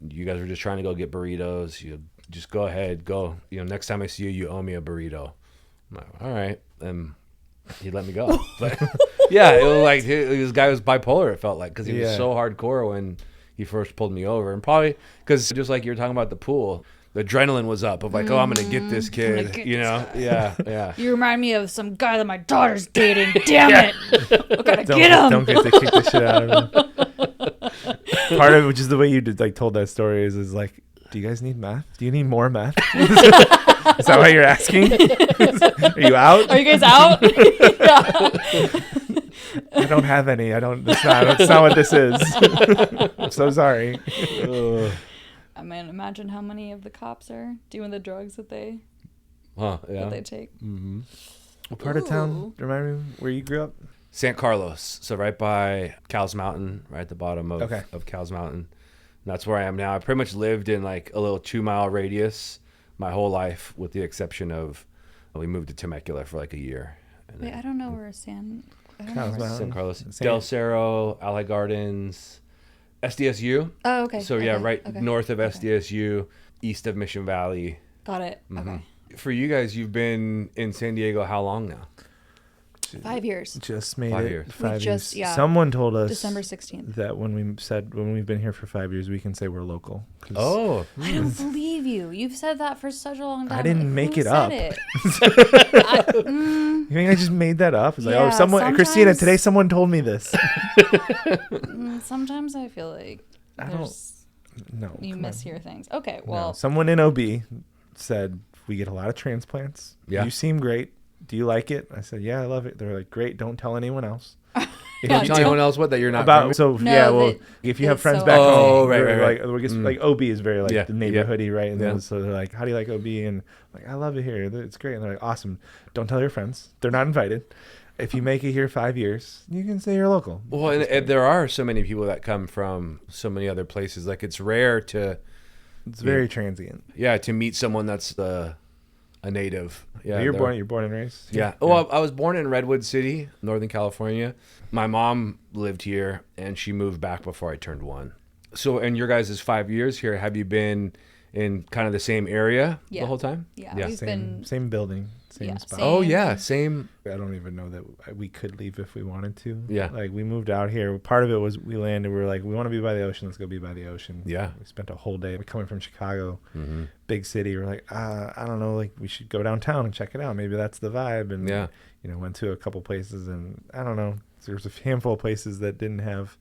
you guys were just trying to go get burritos. You just go ahead, go. Next time I see you, you owe me a burrito. I'm like, all right. And he let me go. But yeah, it was like this guy was bipolar, it felt like, because he was so hardcore when he first pulled me over. And probably because just like you were talking about the pool, the adrenaline was up of like, oh, I'm going to get this kid, Yeah. You remind me of some guy that my daughter's dating. Damn it. I gotta get him. Don't get to kick the shit out of him. Part of it, which is the way you told that story, is like, do you guys need math? Do you need more math? Is that why you're asking? Are you out? Are you guys out? I don't have any. That's not what this is. I'm so sorry. I mean, imagine how many of the cops are doing the drugs that they take. Mm-hmm. What part of town? Remind me where you grew up? San Carlos, so right by Cowles Mountain, right at the bottom of Cowles Mountain. And that's where I am now. I pretty much lived in like a little 2-mile radius my whole life, with the exception of we moved to Temecula for like a year. And Wait, I don't know where San Carlos, Del Cerro, Ally Gardens, SDSU. Oh, okay. So north of SDSU, east of Mission Valley. Got it. Mm-hmm. Okay. For you guys, you've been in San Diego how long now? 5 years. Just made 5 it. years. 5 years. Yeah. Someone told us December 16th. that when we've been here for 5 years, we can say we're local. Oh, I don't believe you. You've said that for such a long time. I didn't make it up. It? You think I just made that up? It's like, Yeah, Christina, today someone told me this. Sometimes I feel like you mishear things. Okay, well. No, someone in OB said, we get a lot of transplants. Yeah. You seem great. Do you like it? I said, yeah, I love it. They're like, great. Don't tell anyone else. Don't tell anyone else what, that you're not if you have friends back home, right. like OB is very like the neighborhoody, right? And Yeah. so they're like, how do you like OB? And I'm like, I love it here. It's great. And they're like, awesome. Don't tell your friends. They're not invited. If you make it here 5 years, you can say you're local. Well, and there are so many people that come from so many other places. Like, it's rare to... It's very transient. Yeah, to meet someone that's a native. Yeah, you're born and raised. Yeah. Well, I was born in Redwood City, Northern California. My mom lived here, and she moved back before I turned 1. So, in your guys' 5 years here, have you been in kind of the same area the whole time? Yeah, we've been same building, same spot. Oh yeah, same. I don't even know that we could leave if we wanted to. Yeah. Like, we moved out here. Part of it was we landed. We were like, we want to be by the ocean. Let's go be by the ocean. Yeah. We spent a whole day coming from Chicago, big city. We're like, I don't know. Like, we should go downtown and check it out. Maybe that's the vibe. And went to a couple places, and I don't know. There's a handful of places that didn't have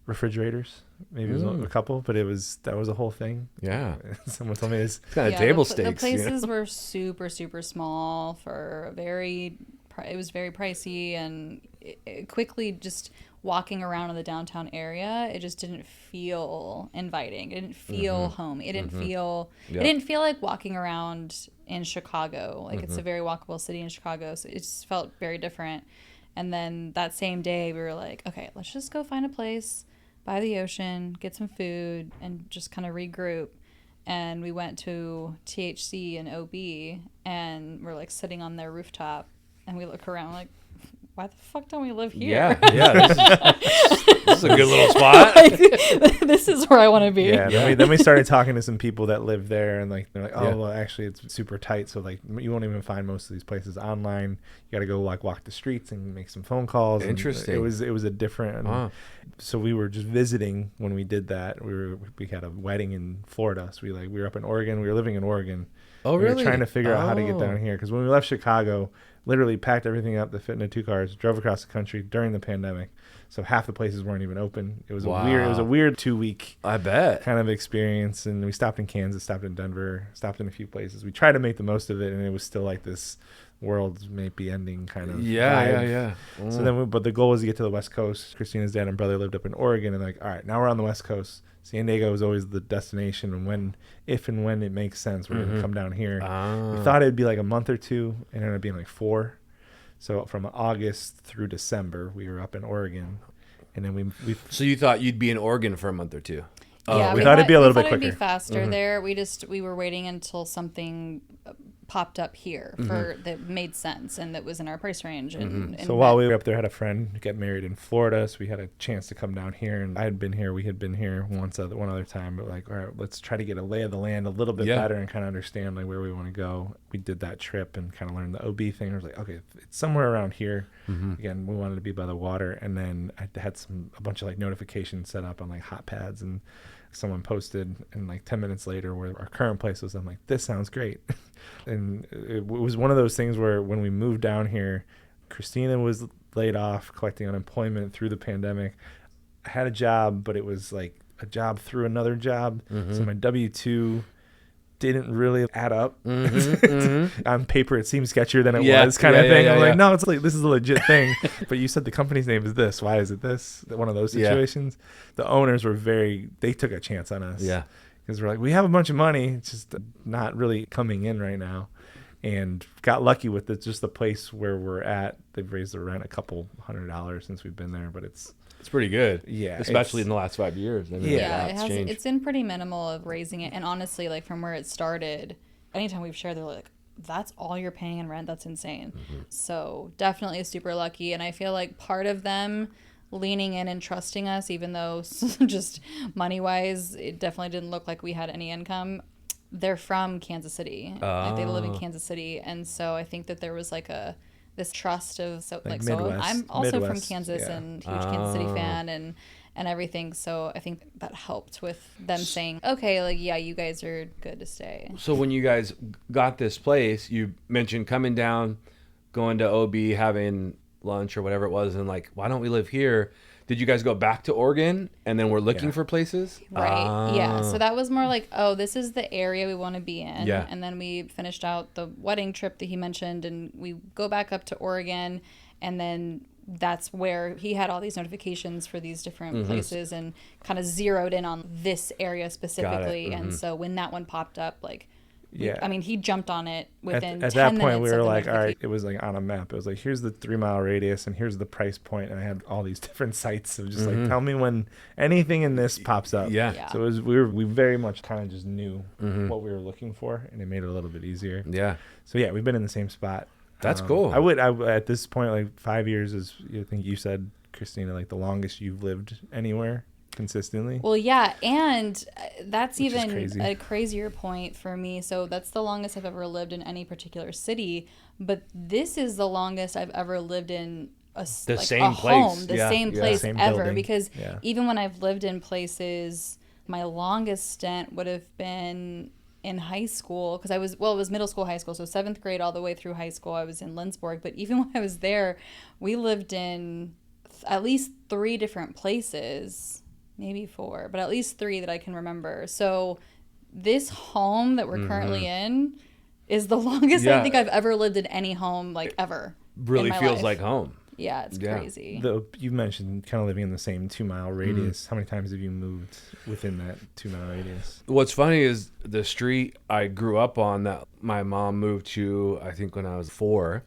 refrigerators. Maybe it was a couple, but that was a whole thing. Yeah. Someone told me it's kind of table stakes. The places were super, super small it was very pricey, and it quickly just walking around in the downtown area, it just didn't feel inviting. It didn't feel homey. It didn't feel like walking around in Chicago. Like, it's a very walkable city in Chicago, so it just felt very different. And then that same day, we were like, okay, let's just go find a place by the ocean, get some food, and just kind of regroup. And we went to THC and OB, and we're like sitting on their rooftop, and we look around like, why the fuck don't we live here? Yeah. This is a good little spot. This is where I want to be. Yeah. Then we started talking to some people that live there, and like, they're like, well, actually, it's super tight. So like, you won't even find most of these places online. You got to go like walk the streets and make some phone calls. Interesting. It was a different. So we were just visiting when we did that. We had a wedding in Florida. So we were up in Oregon. We were living in Oregon. Oh, really? We were trying to figure out how to get down here, because when we left Chicago, literally packed everything up that fit into 2 cars, drove across the country during the pandemic. So half the places weren't even open. It was a weird 2-week I bet kind of experience. And we stopped in Kansas, stopped in Denver, stopped in a few places. We tried to make the most of it, and it was still like this world may be ending kind of vibe. So then but the goal was to get to the West Coast. Christina's dad and brother lived up in Oregon, and like, all right, now we're on the West Coast. San Diego was always the destination, and if and when it makes sense, we're going to come down here. We thought it'd be like a month or two, and it ended up being like 4. So from August through December, we were up in Oregon, and then we. So you thought you'd be in Oregon for a month or two? Yeah, we thought it'd be a little bit quicker. It'd be faster there. We were waiting until something popped up here that made sense and that was in our price range. And so while we were up there, I had a friend get married in Florida, so we had a chance to come down here. And I had been here. We had been here one other time, but like, all right, let's try to get a lay of the land a little bit better and kind of understand like where we want to go. We did that trip and kind of learned the OB thing. I was like, okay, it's somewhere around here. Again, we wanted to be by the water, and then I had a bunch of like notifications set up on like hot pads, and someone posted, and like 10 minutes later where our current place was, I'm like, this sounds great. And it was one of those things where when we moved down here, Christina was laid off collecting unemployment through the pandemic. I had a job, but it was like a job through another job. So my W-2 didn't really add up. Mm-hmm. On paper, it seemed sketchier than it Yeah, was, kind of thing. I'm yeah. like, no, it's like, this is a legit thing. But you said the company's name is this. Why is it this? One of those situations. The owners were they took a chance on us. Yeah. Because we're like, we have a bunch of money. It's just not really coming in right now. And got lucky with just the place where we're at. They've raised the rent a couple $100 since we've been there, but it's pretty good. Yeah. Especially in the last 5 years. I mean, it's been pretty minimal of raising it. And honestly, like from where it started, anytime we've shared, they're like, that's all you're paying in rent. That's insane. Mm-hmm. So definitely super lucky. And I feel like part of them leaning in and trusting us, even though just money wise, it definitely didn't look like we had any income. They're from Kansas City. Like they live in Kansas City. And so I think that there was like this trust of so Midwest, I'm also from Midwest, Kansas and huge Kansas City fan and everything. So I think that helped with them saying, okay, like, yeah, you guys are good to stay. So when you guys got this place, you mentioned coming down, going to OB, having lunch or whatever it was, and like, why don't we live here? Did you guys go back to Oregon and then we're looking for places? Right. Yeah. So that was more like, oh, this is the area we want to be in. Yeah. And then we finished out the wedding trip that he mentioned and we go back up to Oregon and then that's where he had all these notifications for these different places and kind of zeroed in on this area specifically. And so when that one popped up, like, I mean, he jumped on it within 10 minutes. At that point, we were like, all right, it was like on a map. It was like, here's the 3-mile radius and here's the price point. And I had all these different sites of just like, tell me when anything in this pops up. Yeah. So it was, we very much kind of just knew what we were looking for and it made it a little bit easier. Yeah. So yeah, we've been in the same spot. That's cool. I would at this point, like 5 years is, I think you said, Christina, like the longest you've lived anywhere consistently. Well, yeah, and that's Which even is crazy. a crazier point for me. So that's the longest I've ever lived in any particular city, but this is the longest I've ever lived in same place. home, the same place Same ever. building. Because even when I've lived in places, my longest stint would have been in high school because it was middle school, high school. So 7th grade all the way through high school, I was in Lindsborg. But even when I was there, we lived in at least 3 different places. Maybe 4, but at least 3 that I can remember. So this home that we're currently in is the longest I think I've ever lived in any home, like ever. Really feels life. like home. Yeah, it's crazy. You mentioned kind of living in the same 2-mile radius. How many times have you moved within that 2-mile radius? What's funny is the street I grew up on that my mom moved to, I think when I was 4,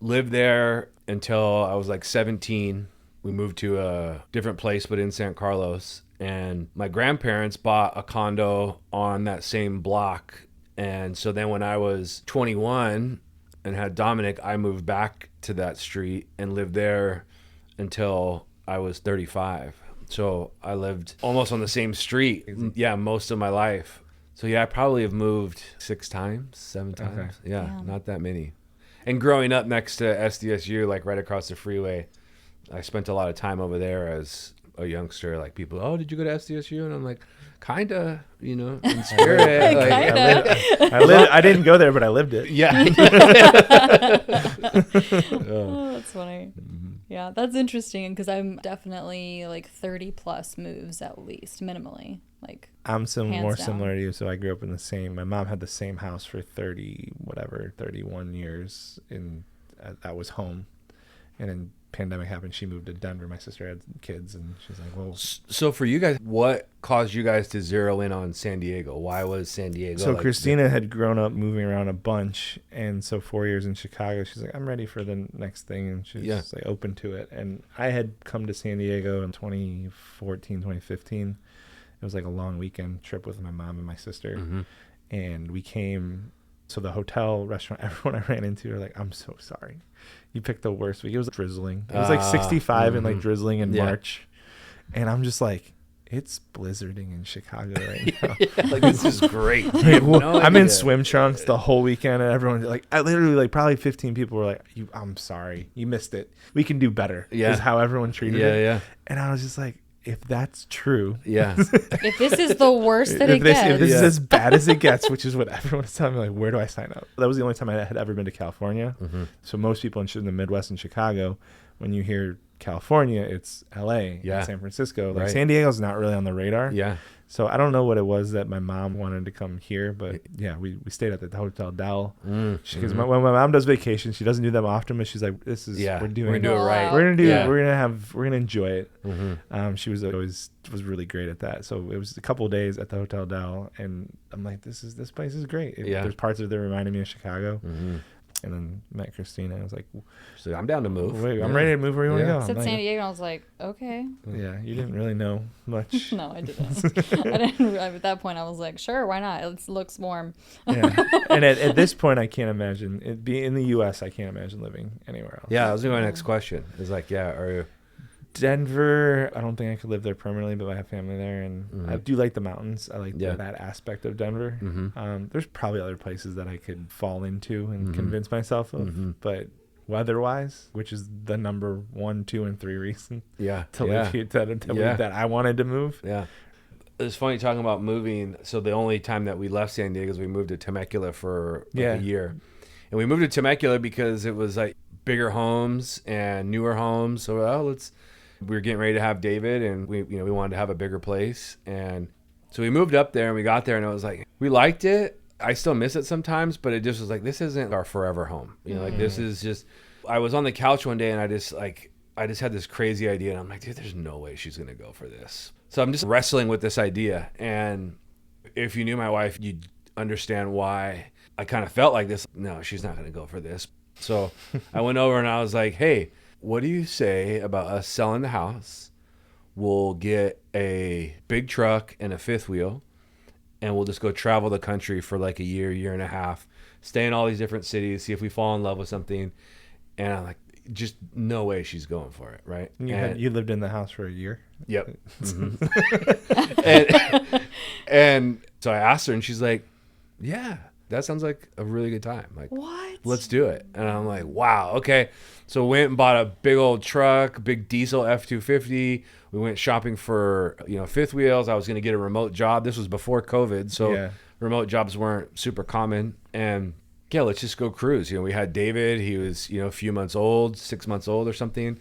lived there until I was like 17. We moved to a different place, but in San Carlos. And my grandparents bought a condo on that same block. And so then when I was 21 and had Dominic, I moved back to that street and lived there until I was 35. So I lived almost on the same street. Yeah, most of my life. So yeah, I probably have moved 6 times, 7 times. Okay. Yeah, not that many. And growing up next to SDSU, like right across the freeway, I spent a lot of time over there as a youngster. Like people, oh, did you go to SDSU? And I'm like, kinda, in spirit. I didn't go there, but I lived it. Yeah. Oh, that's funny. Yeah, that's interesting because I'm definitely like 30 plus moves at least, minimally. Like I'm more similar to you. So I grew up in my mom had the same house for 31 years, and that was home. And then pandemic happened, she moved to Denver. My sister had kids, and she's like, well. So for you guys, what caused you guys to zero in on San Diego? Why was San Diego? So Christina had grown up moving around a bunch, and so 4 years in Chicago, she's like, I'm ready for the next thing, and she's just like open to it. And I had come to San Diego in 2014, 2015. It was like a long weekend trip with my mom and my sister, and we came. So the hotel, restaurant, everyone I ran into were like, I'm so sorry. You picked the worst week. It was drizzling. It was like 65 and like drizzling in March. And I'm just like, it's blizzarding in Chicago right now. Like, this is great. I'm in swim trunks the whole weekend, and everyone I literally probably 15 people were like, I'm sorry. You missed it. We can do better. Yeah. Is how everyone treated it. Yeah. And I was just like, if that's true, if this is the worst that it gets, if this is as bad as it gets, which is what everyone was telling me, like, where do I sign up? That was the only time I had ever been to California. So most people in the Midwest and Chicago, when you hear California, it's LA, Yeah. and San Francisco. Like Right. San Diego's not really on the radar. Yeah. So I don't know what it was that my mom wanted to come here, but yeah, we stayed at the Hotel Del. Because when my mom does vacations, she doesn't do them often, but she's like, "This is Yeah. we're We're doing gonna do it right. We're gonna do Yeah. we're gonna enjoy it." She was really great at that. So it was a couple of days at the Hotel Del, and I'm like, this place is great. There's parts of it that reminded me of Chicago. And then met Christina. I was like, So I'm down to move. wait, I'm ready to move where you want to go. I said I'm San like, Diego, and I was like, okay. yeah, you didn't really know much. No, I didn't. I didn't. At that point, I was like, sure, why not? It looks warm. Yeah. And at this point, I can't imagine it being in the U.S. I can't imagine living anywhere else. Yeah, that was my next question. It's like, yeah, are you? Denver, I don't think I could live there permanently, but I have family there, and I do like the mountains. I like that aspect of Denver. There's probably other places that I could fall into and convince myself of, but weather-wise, which is the number 1, 2, and 3 reason to live here, that I wanted to move. Yeah. It's funny talking about moving. So the only time that we left San Diego is we moved to Temecula for a year. And we moved to Temecula because it was like bigger homes and newer homes. So we were getting ready to have David, and we wanted to have a bigger place. And so we moved up there, and we got there, and it was like, we liked it. I still miss it sometimes, but it just was like, this isn't our forever home. Like this is just, I was on the couch one day, and I just had this crazy idea, and I'm like, dude, there's no way she's going to go for this. So I'm just wrestling with this idea. And if you knew my wife, you'd understand why I kind of felt like this. No, she's not going to go for this. So I went over and I was like, hey, what do you say about us selling the house? We'll get a big truck and a fifth wheel, and we'll just go travel the country for like a year and a half, stay in all these different cities, see if we fall in love with something. And I'm like, just no way she's going for it, right? You lived in the house for a year? Yep. And so I asked her, and she's like, yeah, that sounds like a really good time. Like, what? Let's do it. And I'm like, wow, okay. So went and bought a big old truck, big diesel F-250. We went shopping for, fifth wheels. I was going to get a remote job. This was before COVID, so remote jobs weren't super common. And yeah, let's just go cruise. We had David. He was, a few months old, 6 months old or something.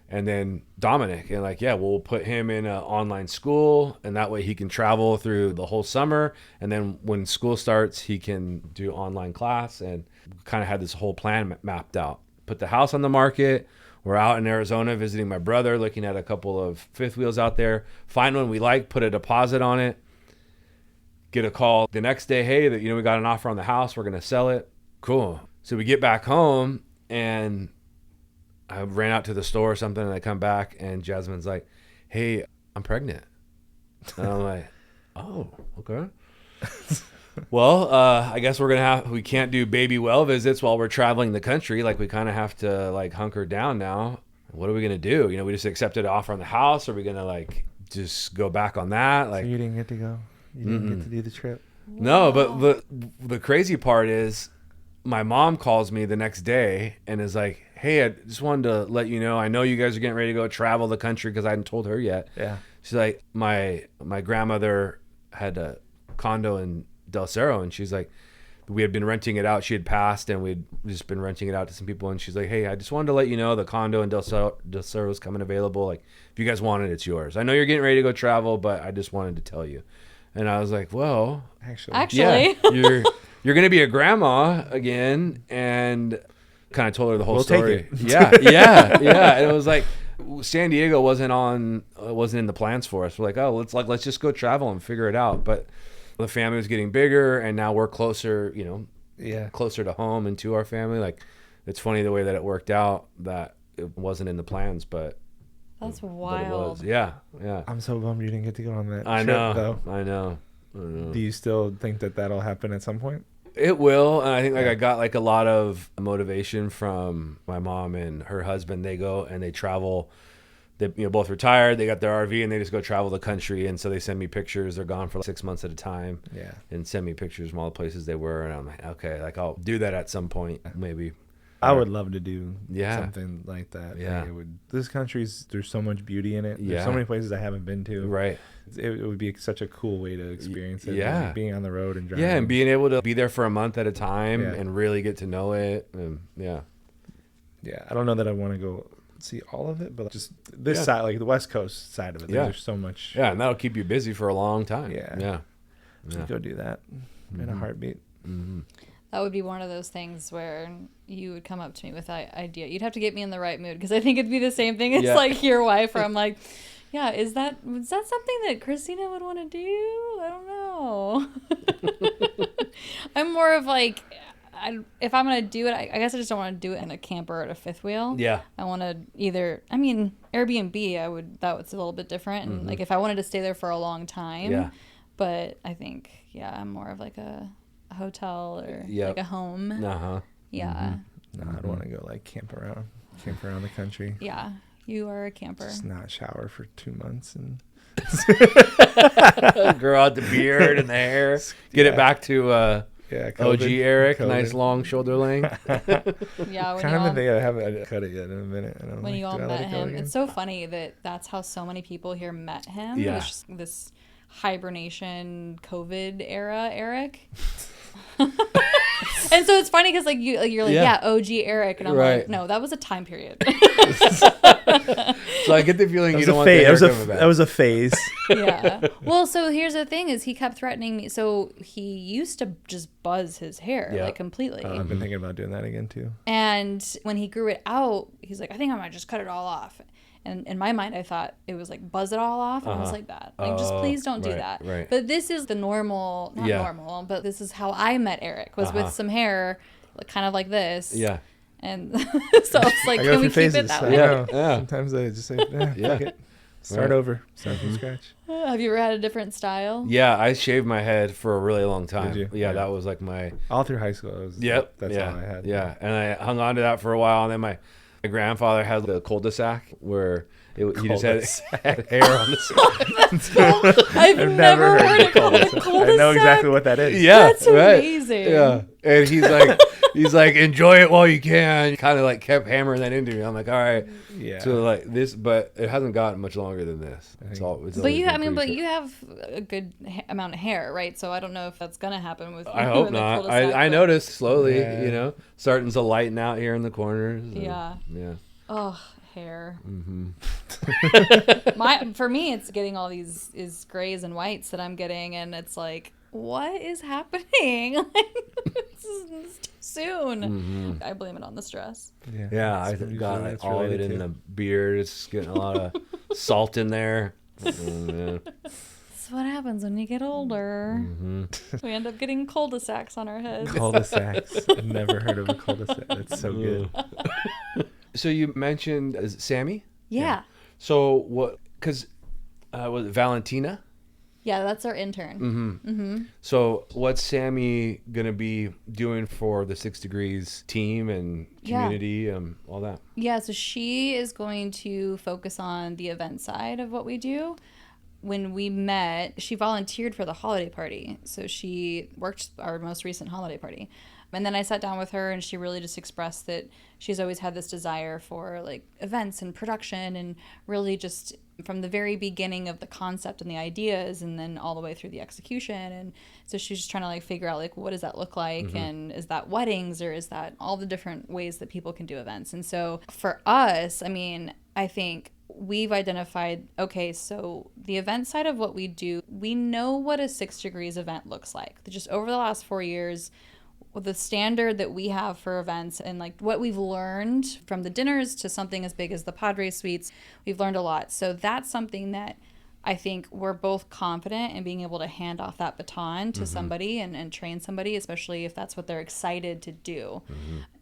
And then Dominic, and like, we'll put him in an online school, and that way he can travel through the whole summer. And then when school starts, he can do online class, and kind of had this whole plan mapped out. Put the house on the market. We're out in Arizona visiting my brother, looking at a couple of fifth wheels out there. Find one we like, put a deposit on it. Get a call the next day, hey, we got an offer on the house. We're going to sell it. Cool. So we get back home, and I ran out to the store or something, and I come back, and Jasmine's like, hey, I'm pregnant. And I'm like, oh, okay. Well, I guess we can't do baby well visits while we're traveling the country. Like, we kind of have to like hunker down now. What are we going to do? We just accepted an offer on the house. Are we going to like just go back on that? Like, so you didn't get to go? You didn't get to do the trip? No, but the crazy part is my mom calls me the next day and is like, hey, I just wanted to let you know, I know you guys are getting ready to go travel the country, because I hadn't told her yet. Yeah. She's like, my grandmother had a condo in Del Cerro, and she's like, we had been renting it out. She had passed, and we'd just been renting it out to some people. And she's like, hey, I just wanted to let you know the condo in Del Cerro is coming available. Like, if you guys want it, it's yours. I know you're getting ready to go travel, but I just wanted to tell you. And I was like, well, actually, yeah, you're going to be a grandma again. And kind of told her the whole story. Take it. Yeah. And it was like, San Diego wasn't in the plans for us. We're like, oh, let's just go travel and figure it out. But the family was getting bigger, and now we're closer, closer to home and to our family. Like, it's funny the way that it worked out, that it wasn't in the plans, but that's wild. But it was. Yeah. I'm so bummed you didn't get to go on that I trip, know. though. I know. Do you still think that that'll happen at some point? It will. And I think I got like a lot of motivation from my mom and her husband. They go and they travel. They both retired. They got their RV, and they just go travel the country. And so they send me pictures. They're gone for like 6 months at a time. Yeah. And send me pictures from all the places they were. And I'm like, okay, like I'll do that at some point, maybe. I would love to do something like that. Yeah. Like this country's, there's so much beauty in it. There's so many places I haven't been to. Right. It would be such a cool way to experience it. Yeah. Like being on the road and driving. Yeah. And being able to be there for a month at a time and really get to know it. And Yeah. I don't know that I want to go see all of it, but just this side, like the West Coast side of it. There's so much. Yeah, and that'll keep you busy for a long time. Yeah. Go do that in a heartbeat. That would be one of those things where you would come up to me with that idea. You'd have to get me in the right mood, because I think it'd be the same thing as like your wife, where I'm like, yeah, was that something that Christina would want to do? I don't know. I'm more of like, if I'm going to do it, I guess I just don't want to do it in a camper or at a fifth wheel. Yeah. I want to Airbnb, that's a little bit different. And like if I wanted to stay there for a long time. Yeah. But I think, I'm more of like a hotel or like a home. Yeah. No, I'd want to go like camp around the country. Yeah. You are a camper. Just not shower for 2 months and grow out the beard and the hair. Get it back to OG Eric. COVID. Nice long shoulder length. Yeah, kind of the thing. I haven't cut it yet in a minute. I don't when you all met him, it's so funny that's how so many people here met him. Yeah. It was just this hibernation COVID era Eric. And so it's funny because you're like OG Eric, and I'm like, no, that was a time period. So I get the feeling you don't want the hair coming back. That was a phase. Yeah. Well, so here's the thing: is he kept threatening me. So he used to just buzz his hair like completely. I've been thinking about doing that again too. And when he grew it out, he's like, I think I might just cut it all off. And in my mind, I thought it was like buzz it all off. And I was like that. Like, just please don't do that. Right. But this is the normal, not normal, but this is how I met Eric, was with some hair kind of like this. Yeah. And so it's like, can we keep it that way? Yeah. Sometimes I just say, fuck it. Start over. Start from scratch. Have you ever had a different style? Yeah, I shaved my head for a really long time. Did you? Yeah, that was like my... All through high school. That's all I had. Yeah, and I hung on to that for a while, and then my grandfather had the cul-de-sac where he just had hair on the side. I've never heard it called a cul-de-sac. I know exactly what that is. Yeah, that's amazing. Yeah, and he's like, enjoy it while you can. Kind of like kept hammering that into me. I'm like, all right. Yeah. So like this, but it hasn't gotten much longer than this. But you have a good amount of hair, right? So I don't know if that's gonna happen with. I hope not. I noticed slowly, starting to lighten out here in the corners. Yeah. Yeah. Oh, hair. For me, it's getting all these grays and whites that I'm getting, and it's like, what is happening? It's too soon. I blame it on the stress. Yeah, I got like all of it in the beard. It's getting a lot of salt in there. That's what happens when you get older. We end up getting cul-de-sacs on our heads. Cul-de-sacs. I've never heard of a cul-de-sac. That's so good. So you mentioned Sammy? Yeah. So what? Because was it Valentina? Yeah, that's our intern. So what's Sammy gonna be doing for the 6 Degrees team and community, all that? Yeah, so she is going to focus on the event side of what we do. When we met, she volunteered for the holiday party. So she worked our most recent holiday party. And then I sat down with her, and she really just expressed that she's always had this desire for like events and production, and really just from the very beginning of the concept and the ideas, and then all the way through the execution. And so she's just trying to like figure out like, what does that look like? And is that weddings, or is that all the different ways that people can do events? And so for us, I mean, I think we've identified, okay, so the event side of what we do, we know what a 6 Degrees event looks like. Just over the last 4 years, the standard that we have for events, and like what we've learned from the dinners to something as big as the Padre Suites, we've learned a lot. So that's something that I think we're both confident in being able to hand off that baton to somebody and train somebody, especially if that's what they're excited to do.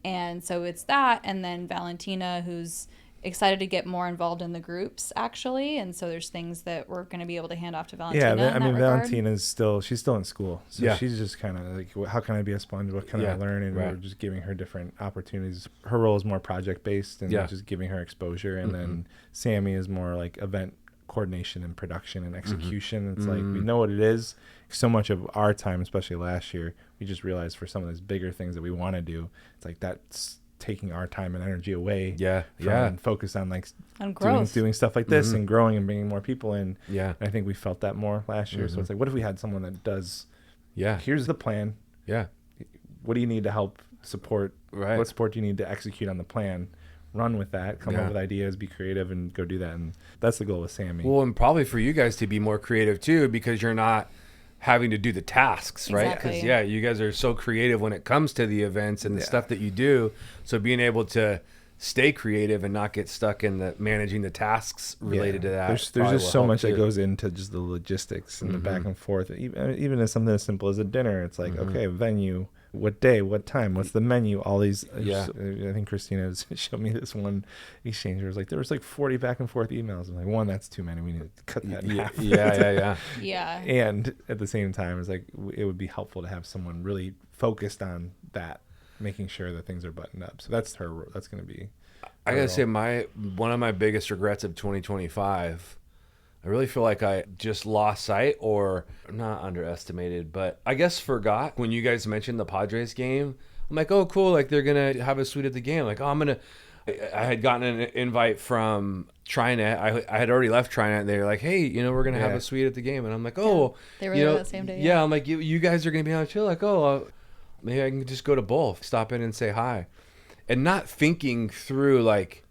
And so it's that, and then Valentina, who's excited to get more involved in the groups, actually, and so there's things that we're going to be able to hand off to Valentina. Yeah, I mean, Valentina's she's still in school, so she's just kind of like, how can I be a sponge? What can I learn? And we're just giving her different opportunities. Her role is more project based, and just giving her exposure. And then Sammy is more like event coordination and production and execution. It's like, we know what it is. So much of our time, especially last year, we just realized for some of those bigger things that we want to do, it's like that's taking our time and energy away and focus on like doing stuff like this and growing and bringing more people in. And I think we felt that more last year. So it's like, what if we had someone that does, here's the plan. What do you need to help support? What support do you need to execute on the plan? run with that, come up with ideas, be creative, and go do that. And that's the goal with Sammy. Well, and probably for you guys to be more creative too, because you're not having to do the tasks, right? Exactly. Because you guys are so creative when it comes to the events and the stuff that you do. So being able to stay creative and not get stuck in the managing the tasks related to that. There's just so much that goes into just the logistics and the back and forth. Even as something as simple as a dinner, it's like, okay, venue, what day, what time, what's the menu, all these. I think Christina showed me this one exchange where it was like, there was like 40 back and forth emails. I'm like, one, that's too many. We need to cut that in half. Yeah. And at the same time, it's like, it would be helpful to have someone really focused on that, making sure that things are buttoned up. So that's going to be. I gotta say, one of my biggest regrets of 2025, I really feel like I just lost sight, or not underestimated, but I guess forgot when you guys mentioned the Padres game. I'm like, oh, cool, like they're gonna have a suite at the game. Like, oh, I had gotten an invite from TriNet. I had already left TriNet, and they were like, hey, we're gonna have a suite at the game, and I'm like, oh, they were there that same day. Yeah, I'm like, you guys are gonna be on chill. Like, oh, maybe I can just go to both, stop in and say hi. And not thinking through like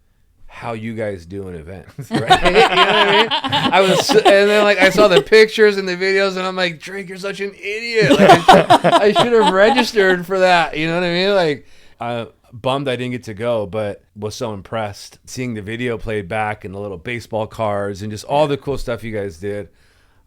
how you guys do an event, right? You know what I mean? And then like I saw the pictures and the videos, and I'm like, Drake, you're such an idiot. Like, I should have registered for that. You know what I mean? Like, bummed I didn't get to go, but was so impressed seeing the video played back and the little baseball cards and just all the cool stuff you guys did.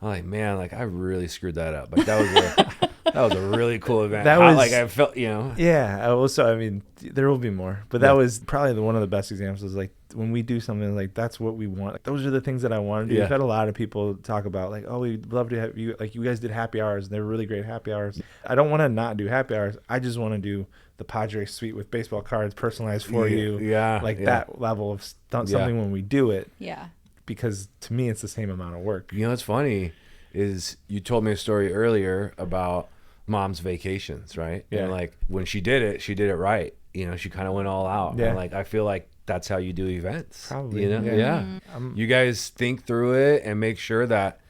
I'm like, man, like I really screwed that up. Like that was a really cool event. I felt, Yeah. Also, I mean, there will be more, but that was probably one of the best examples. Is like when we do something like that's what we want. Like, those are the things that I want to do. Yeah. We've had a lot of people talk about like, oh, we'd love to have you. Like, you guys did happy hours, and they were really great happy hours. I don't want to not do happy hours. I just want to do the Padres suite with baseball cards personalized for you. Yeah. That level of something when we do it. Yeah. Because to me, it's the same amount of work. You know what's funny is you told me a story earlier about mom's vacations, right? Yeah. And like when she did it right. She kind of went all out. Yeah. And like I feel like that's how you do events. Probably. Yeah. You guys think through it and make sure that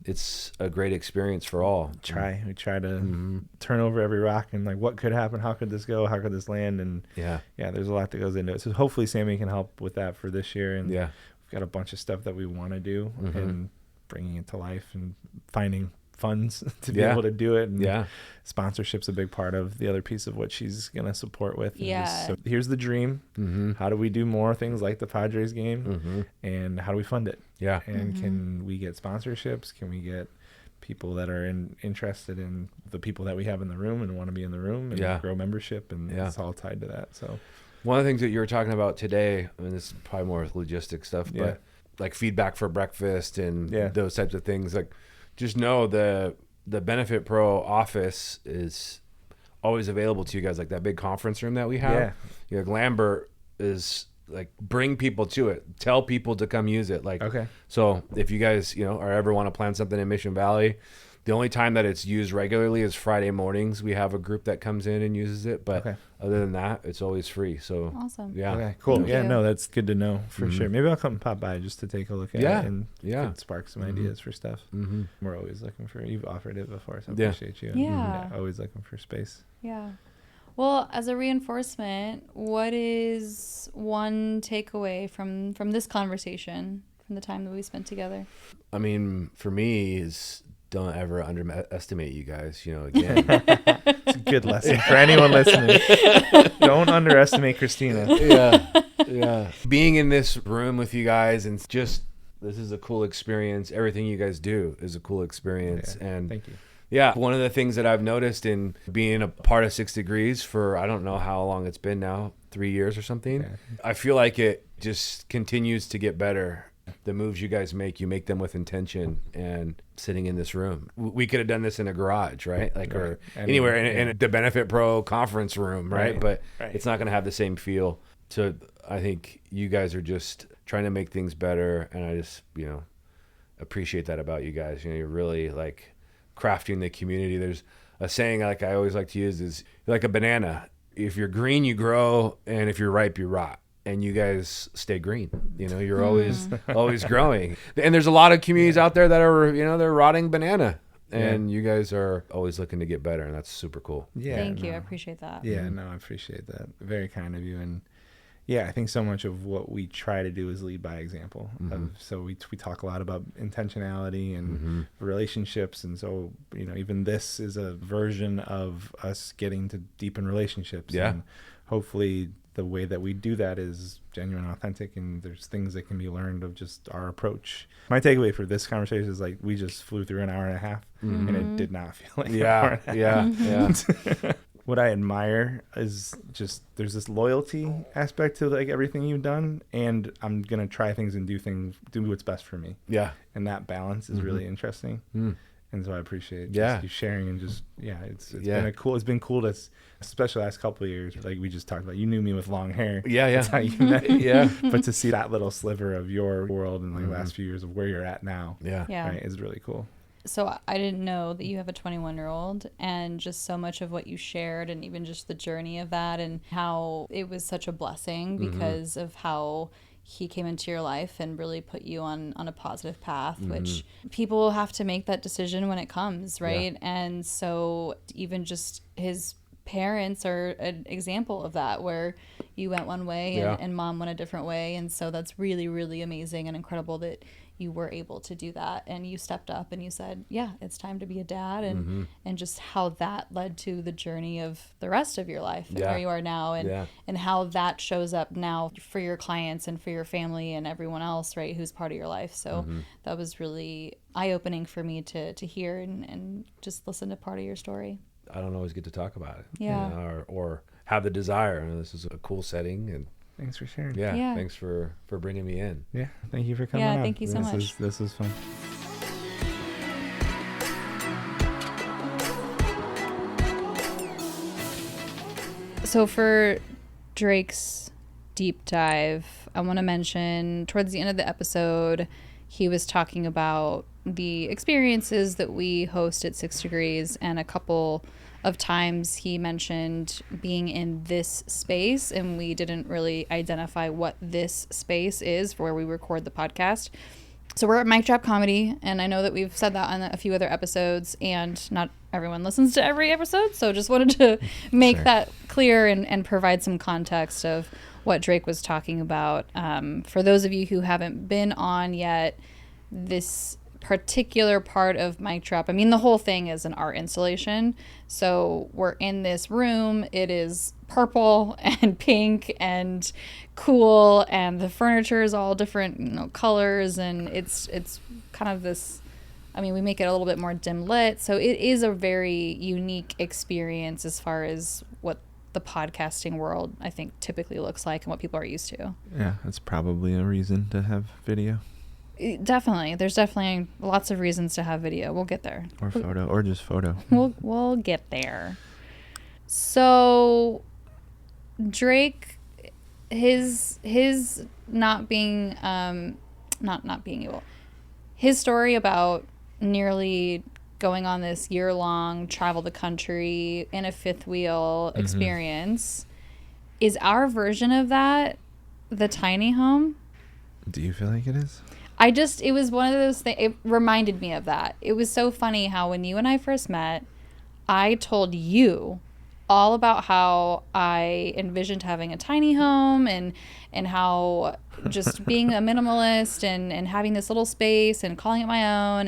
it's a great experience for all. We try to turn over every rock and like, what could happen? How could this go? How could this land? And there's a lot that goes into it. So hopefully Sammy can help with that for this year. And we've got a bunch of stuff that we want to do and bringing it to life and finding funds to be able to do it. And sponsorship's a big part of the other piece of what she's going to support with. So here's the dream. How do we do more things like the Padres game? And how do we fund it? And can we get sponsorships? Can we get people that are interested in the people that we have in the room and want to be in the room and grow membership? And it's all tied to that. So one of the things that you were talking about today, I mean, this is probably more logistic stuff, but like feedback for breakfast and those types of things, like just know the Benefit Pro office is always available to you guys. Like that big conference room that we have. Like Lambert is like, bring people to it. Tell people to come use it. Like, so if you guys, or ever want to plan something in Mission Valley, the only time that it's used regularly is Friday mornings. We have a group that comes in and uses it, but other than that, it's always free. So awesome. Yeah. Okay, cool. Thank you. No, that's good to know for sure. Maybe I'll come pop by just to take a look at it and could spark some ideas for stuff. We're always looking for, you've offered it before, so I appreciate you. Yeah. Always looking for space. Yeah. Well, as a reinforcement, what is one takeaway from this conversation, from the time that we spent together? I mean, for me is don't ever underestimate you guys, again. It's a good lesson for anyone listening. Don't underestimate Christina. Yeah. Being in this room with you guys and just, this is a cool experience. Everything you guys do is a cool experience. And thank you. Yeah, one of the things that I've noticed in being a part of 6 Degrees for, I don't know how long it's been now, 3 years or something. I feel like it just continues to get better. The moves you guys make, you make them with intention. And sitting in this room, we could have done this in a garage, right? Like, or anywhere in the Benefit Pro conference room, right? But it's not going to have the same feel. So I think you guys are just trying to make things better. And I just, appreciate that about you guys. You're really like crafting the community. There's a saying like I always like to use is, you're like a banana. If you're green, you grow. And if you're ripe, you rot. And you guys stay green. You're always growing. And there's a lot of communities out there that are, they're rotting banana. And you guys are always looking to get better. And that's super cool. Thank you. I appreciate that. Yeah, no, I appreciate that. Very kind of you. And Yeah, I think so much of what we try to do is lead by example. Mm-hmm. So we talk a lot about intentionality and Mm-hmm. relationships. And so, even this is a version of us getting to deepen relationships. Yeah. And hopefully the way that we do that is genuine, authentic, and there's things that can be learned of just our approach. My takeaway for this conversation is like we just flew through an hour and a half, Mm-hmm. and it did not feel like an hour and a Yeah. What I admire is just there's this loyalty aspect to like everything you've done, and I'm gonna try things and do what's best for me. Yeah. And that balance is really interesting. Mm. And so I appreciate Yeah. you sharing and just it's Yeah. been cool to, especially the last couple of years, like we just talked about. You knew me with long hair. Yeah. That's how you met. Yeah. But to see that little sliver of your world in like the last few years of where you're at now, Yeah. Yeah. right, is really cool. So I didn't know that you have a 21-year-old, and just so much of what you shared, and even just the journey of that, and how it was such a blessing because of how he came into your life and really put you on a positive path, which people have to make that decision when it comes, right? And so even just his parents are an example of that, where you went one way and mom went a different way. And so that's really, really amazing and incredible that you were able to do that, and you stepped up and you said, yeah, it's time to be a dad, and just how that led to the journey of the rest of your life and where you are now, and how that shows up now for your clients and for your family and everyone else, right, who's part of your life. So that was really eye-opening for me to hear and just listen to part of your story. I don't always get to talk about it. Yeah. Or have the desire. And this is a cool setting, and Thanks for sharing. Yeah. thanks for bringing me in. Yeah. Thank you for coming Yeah, on. thank you so much. This was fun. So for Drake's deep dive, I want to mention towards the end of the episode, he was talking about the experiences that we host at 6 Degrees, and a couple of times he mentioned being in this space, and we didn't really identify what this space is for where we record the podcast. So we're at Mic Drop Comedy, and I know that we've said that on a few other episodes, and not everyone listens to every episode, so just wanted to make that clear and provide some context of what Drake was talking about. For those of you who haven't been on yet, this particular part of Mic Drop, I mean, the whole thing is an art installation. So we're in this room. It is purple and pink and cool, and the furniture is all different colors, and it's kind of this, I mean, we make it a little bit more dim lit. So it is a very unique experience as far as what the podcasting world, I think, typically looks like and what people are used to. Yeah, that's probably a reason to have video. Definitely. There's definitely lots of reasons to have video. We'll get there. Or photo, or just photo. We'll get there. So Drake, his not being not being able, his story about nearly going on this year-long travel the country in a fifth wheel experience is our version of that, the tiny home. Do you feel like it is? It was one of those things, it reminded me of that. It was so funny how when you and I first met, I told you all about how I envisioned having a tiny home and how just being a minimalist and having this little space and calling it my own,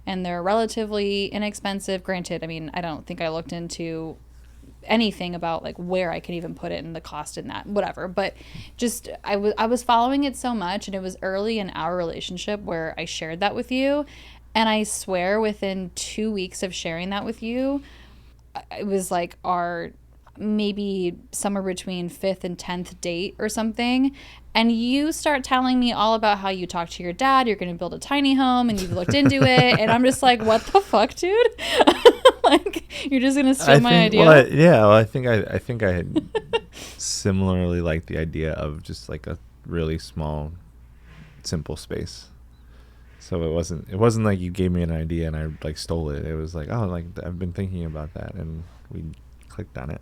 and they're relatively inexpensive. Granted, I mean, I don't think I looked into anything about like where I could even put it and the cost in that, whatever, but just I was following it so much, and it was early in our relationship where I shared that with you, and I swear within 2 weeks of sharing that with you, it was like our maybe somewhere between 5th and 10th date or something, and you start telling me all about how you talked to your dad, you're going to build a tiny home, and you've looked into it, and I'm just like, what the fuck, dude? Like, you're just going to steal my idea? I think I had similarly liked the idea of just like a really small, simple space. So it wasn't like you gave me an idea and I like stole it. It was like, oh, like I've been thinking about that, and we clicked on it.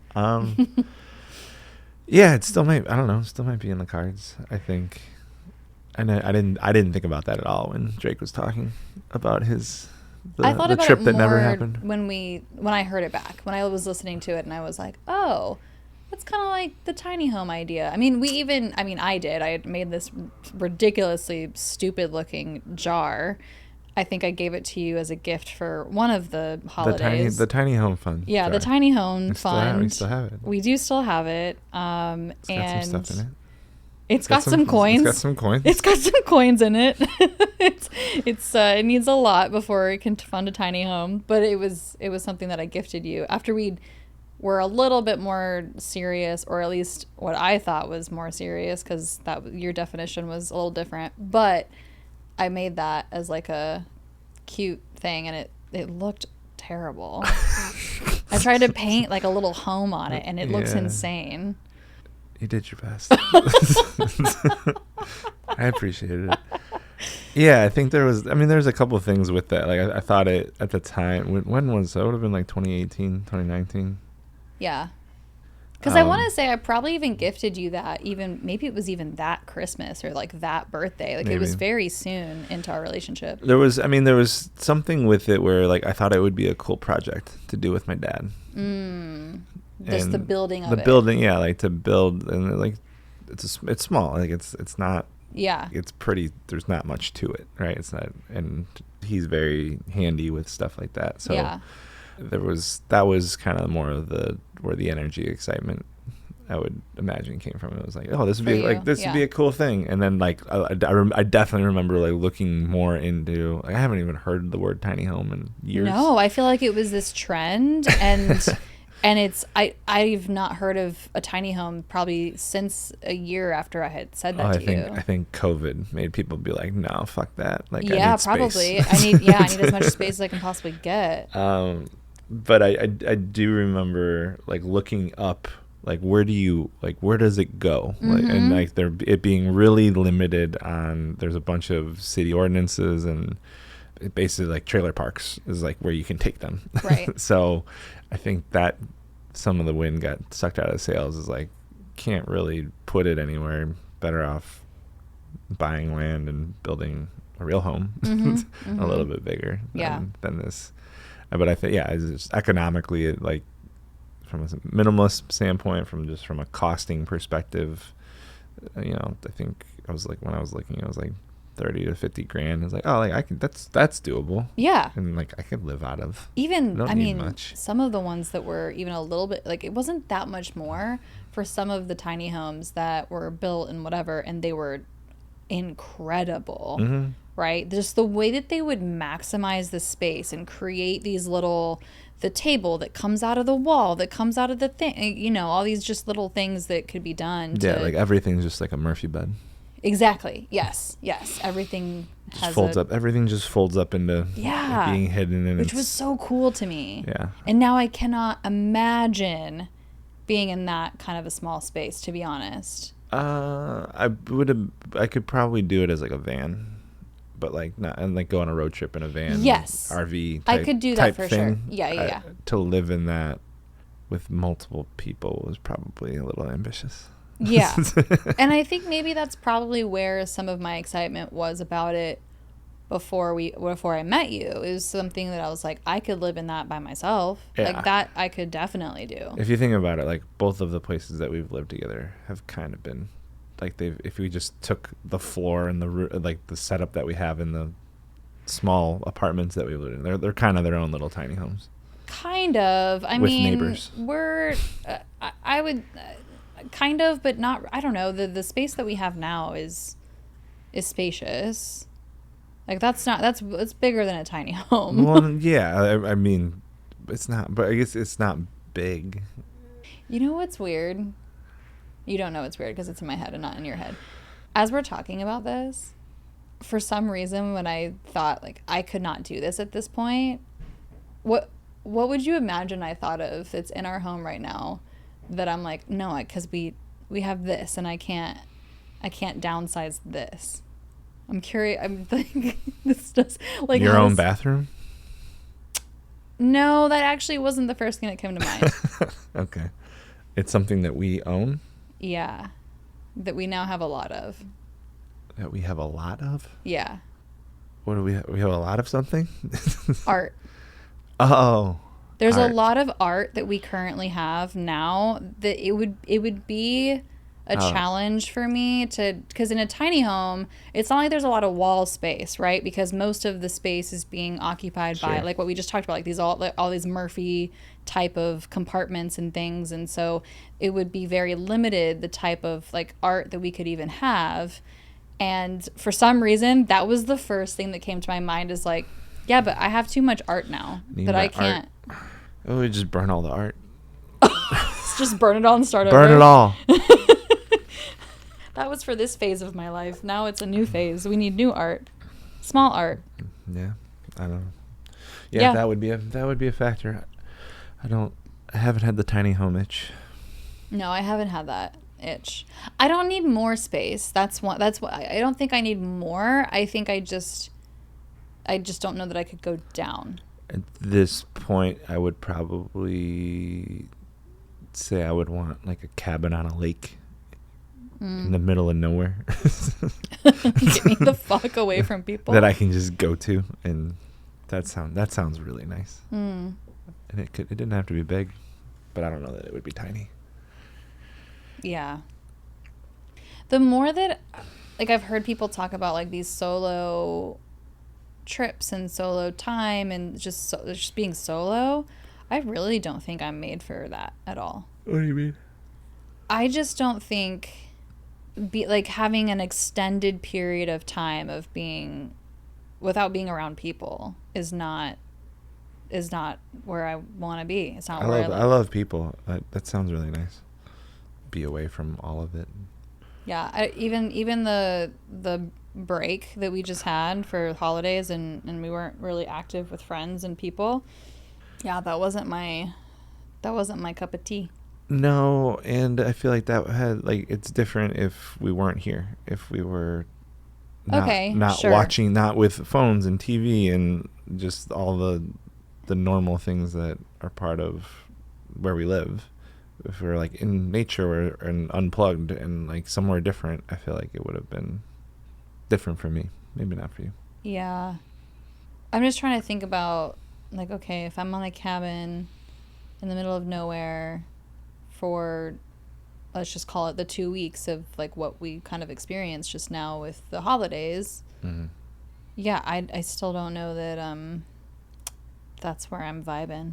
Yeah, it still might. I don't know. Still might be in the cards, I think. And I didn't think about that at all when Drake was talking about I thought the about trip it that never more happened. when I heard it back, when I was listening to it, and I was like, oh, That's kind of like the tiny home idea. I mean, I did. I had made this ridiculously stupid looking jar. I think I gave it to you as a gift for one of the holidays. The tiny home fund. Yeah, jar. the tiny home We fund. still have it. We do still have it. It's got some stuff in it. It's got some coins. It's got some coins. It's got some coins in it. It needs a lot before it can fund a tiny home. But it was something that I gifted you after were a little bit more serious, or at least what I thought was more serious, because your definition was a little different. But I made that as like a cute thing, and it looked terrible. I tried to paint like a little home on it, and it looks insane. You did your best. I appreciated it. Yeah, I think there was a couple of things with that. Like I thought it at the time. When was it? It would have been like 2018, 2019. Yeah. Because I want to say I probably even gifted you that, maybe it was even that Christmas or like that birthday. Like maybe. It was very soon into our relationship. There was something with it where like I thought it would be a cool project to do with my dad. Just the building of it. The building, yeah, like to build, and like it's small. Like it's not. Yeah. It's pretty. There's not much to it, right? It's not, and he's very handy with stuff like that. So yeah. That was kind of more of where the energy, excitement, I would imagine, came from. It was like, oh, this would be a cool thing. And then like I definitely remember like looking more into, like, I haven't even heard the word tiny home in years. No, I feel like it was this trend, and and I've not heard of a tiny home probably since a year after I had said that to you. I think COVID made people be like, no, fuck that. Like, yeah, I need probably. Space. I need as much space as I can possibly get. But I do remember like looking up, like where does it go? Like, and like it being really limited on, there's a bunch of city ordinances, and basically like trailer parks is like where you can take them. Right. So I think that some of the wind got sucked out of the sails, is like, can't really put it anywhere. Better off buying land and building a real home, a little bit bigger than this. But I think, it's just economically, it, like from a minimalist standpoint, from a costing perspective, I think I was like, when I was looking, I was like 30 to 50 grand. I was like, oh, like that's doable. Yeah. And like I could live out of. Even, I mean, much. Some of the ones that were even a little bit, like, it wasn't that much more for some of the tiny homes that were built and whatever, and they were incredible. Right? Just the way that they would maximize the space and create these the table that comes out of the wall, that comes out of the thing, all these just little things that could be done. Like everything's just like a Murphy bed. Exactly. Yes. Everything just folds up. Everything just folds up into being hidden. And which was so cool to me. Yeah. And now I cannot imagine being in that kind of a small space, to be honest. I could probably do it as like a van. But like not, and like go on a road trip in a van. Yes. RV. I could do that for thing. sure. Yeah. To live in that with multiple people was probably a little ambitious. Yeah. And I think maybe that's probably where some of my excitement was about it before I met you. It was something that I was like, I could live in that by myself. Yeah. Like that I could definitely do. If you think about it, like both of the places that we've lived together have kind of been like, if we just took the floor and like the setup that we have in the small apartments that we live in, they're kind of their own little tiny homes. Kind of. I with mean, neighbors. We're I would kind of, but not. I don't know. The space that we have now is spacious. Like it's bigger than a tiny home. Well, yeah. I mean, it's not. But I guess it's not big. You know what's weird? You don't know what's weird because it's in my head and not in your head. As we're talking about this, for some reason, when I thought like I could not do this at this point, what would you imagine I thought of that's in our home right now that I'm like, no, because we have this and I can't downsize this. I'm curious. I'm thinking this does like your own bathroom. No, that actually wasn't the first thing that came to mind. Okay, it's something that we own. Yeah, that we now have a lot of. That we have a lot of? Yeah. What do we have? We have a lot of something? Art. Oh. There's art. a lot of art that we currently have now that it would be a challenge for me to, because in a tiny home, it's not like there's a lot of wall space, right? Because most of the space is being occupied by, like what we just talked about, like these all these Murphy type of compartments and things, and so it would be very limited the type of like art that we could even have. And for some reason, that was the first thing that came to my mind, is like, yeah, but I have too much art now that I can't. Oh, we just burn all the art. Just burn it all and start over. Burn it all. That was for this phase of my life. Now it's a new phase. We need new art, small art. Yeah, I don't know. Yeah, that would be a factor. I haven't had the tiny home itch. No, I haven't had that itch. I don't need more space. That's what I don't think I need more. I think I just don't know that I could go down. At this point, I would probably say I would want like a cabin on a lake in the middle of nowhere. Get me the fuck away from people. That I can just go to, and that sounds really nice. And it didn't have to be big, but I don't know that it would be tiny. Yeah. The more that, like, I've heard people talk about like these solo trips and solo time and just being solo, I really don't think I'm made for that at all. What do you mean? I just don't think having an extended period of time of being without being around people is not where I want to be. It's not where I live. I love people. That sounds really nice. Be away from all of it. Yeah, even the break that we just had for holidays and we weren't really active with friends and people. Yeah, that wasn't my cup of tea. No, and I feel like that had it's different if we weren't here. If we were not sure. watching, not with phones and TV and just all the normal things that are part of where we live. If we were like in nature and unplugged and like somewhere different, I feel like it would have been different for me. Maybe not for you. Yeah. I'm just trying to think about like, okay, if I'm on a cabin in the middle of nowhere for, let's just call it the 2 weeks of like what we kind of experienced just now with the holidays. Mm-hmm. Yeah, I still don't know that that's where I'm vibing.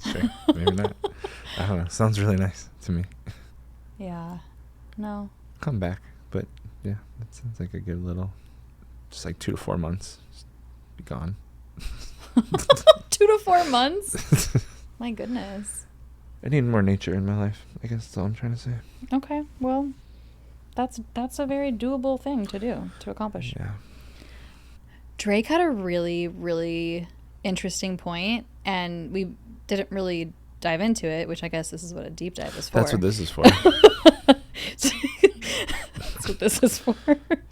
Sure, maybe not. I don't know. Sounds really nice to me. Yeah. No. Come back, but yeah, that sounds like a good little, just like 2 to 4 months, just be gone. 2 to 4 months? My goodness. I need more nature in my life. I guess that's all I'm trying to say. Okay, well, that's a very doable thing to accomplish. Yeah. Drake had a really, really interesting point, and we didn't really dive into it, which I guess this is what a deep dive is for. That's what this is for. That's what this is for.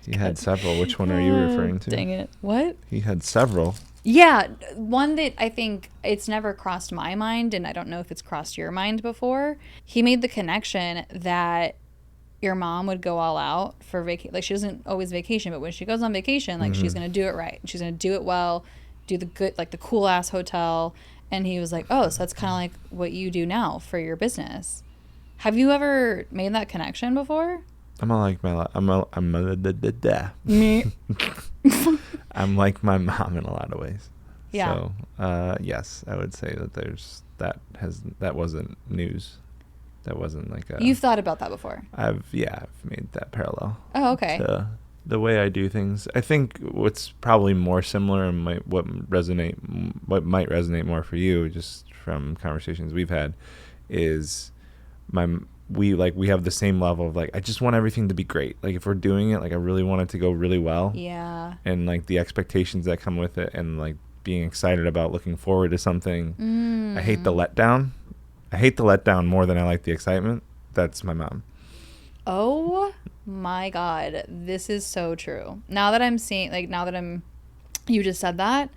He had several. Which one are you referring to? Dang it. What? He had several. Yeah, one that I think it's never crossed my mind, and I don't know if it's crossed your mind before. He made the connection that your mom would go all out for vacation. Like, she doesn't always vacation, but when she goes on vacation, like, she's going to do it right. She's going to do it well, do the good, like the cool ass hotel. And he was like, oh, so that's kind of like what you do now for your business. Have you ever made that connection before? I'm like my I'm like my mom in a lot of ways. Yeah. So, yes, I would say that that wasn't news. That wasn't like a. You've thought about that before. I've made that parallel. Oh, okay. To the way I do things. I think what's probably more similar and what might resonate more for you, just from conversations we've had, is we have the same level of like, I just want everything to be great. Like, if we're doing it, like, I really want it to go really well. Yeah. And like the expectations that come with it, and like being excited about looking forward to something. I hate the letdown. I hate the letdown more than I like the excitement. That's my mom. Oh my God. This is so true. Now that I'm seeing, like, you just said that,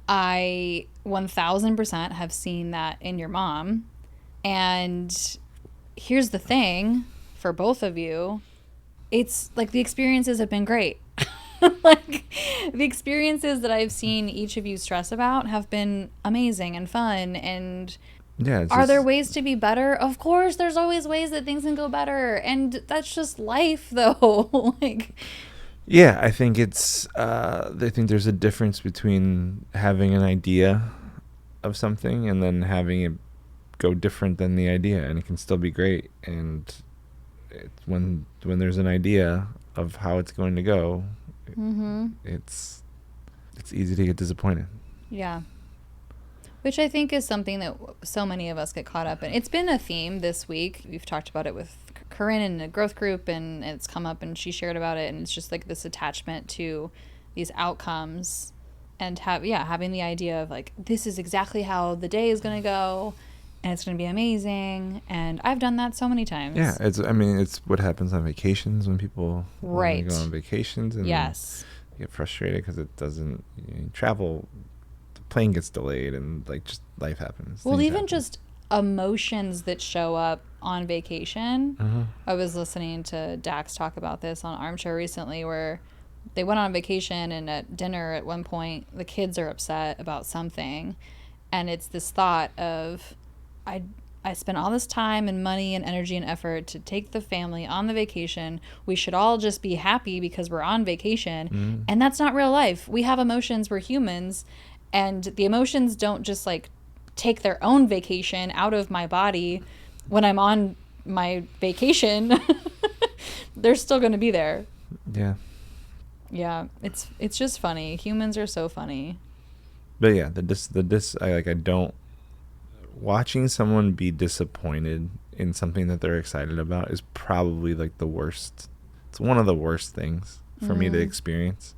I 1000% have seen that in your mom. And here's the thing for both of you. It's like the experiences have been great. Like, the experiences that I've seen each of you stress about have been amazing and fun. And Yeah. are there ways to be better? Of course, there's always ways that things can go better. And that's just life, though. Like, yeah, I think I think there's a difference between having an idea of something and then having it go different than the idea, and it can still be great. And when there's an idea of how it's going to go, it's easy to get disappointed. yeah. Which I think is something that so many of us get caught up in. It's been a theme this week. We've talked about it with Corinne in a growth group, and it's come up and she shared about it. And it's just like this attachment to these outcomes, and having the idea of like, this is exactly how the day is going to go, and it's going to be amazing. And I've done that so many times. Yeah, it's what happens on vacations when people Right. want to go on vacations, and Yes. get frustrated because it doesn't travel. The plane gets delayed, and like just life happens. Well, Things even happen. just emotions that show up on vacation. Uh-huh. I was listening to Dax talk about this on Armchair recently, where they went on vacation, and at dinner at one point the kids are upset about something, and it's this thought of, I spent all this time and money and energy and effort to take the family on the vacation. We should all just be happy because we're on vacation. And that's not real life. We have emotions. We're humans. And the emotions don't just like take their own vacation out of my body when I'm on my vacation. They're still going to be there. Yeah. Yeah, it's just funny. Humans are so funny. But yeah, I don't. Watching someone be disappointed in something that they're excited about is probably like the worst. It's one of the worst things for me to experience,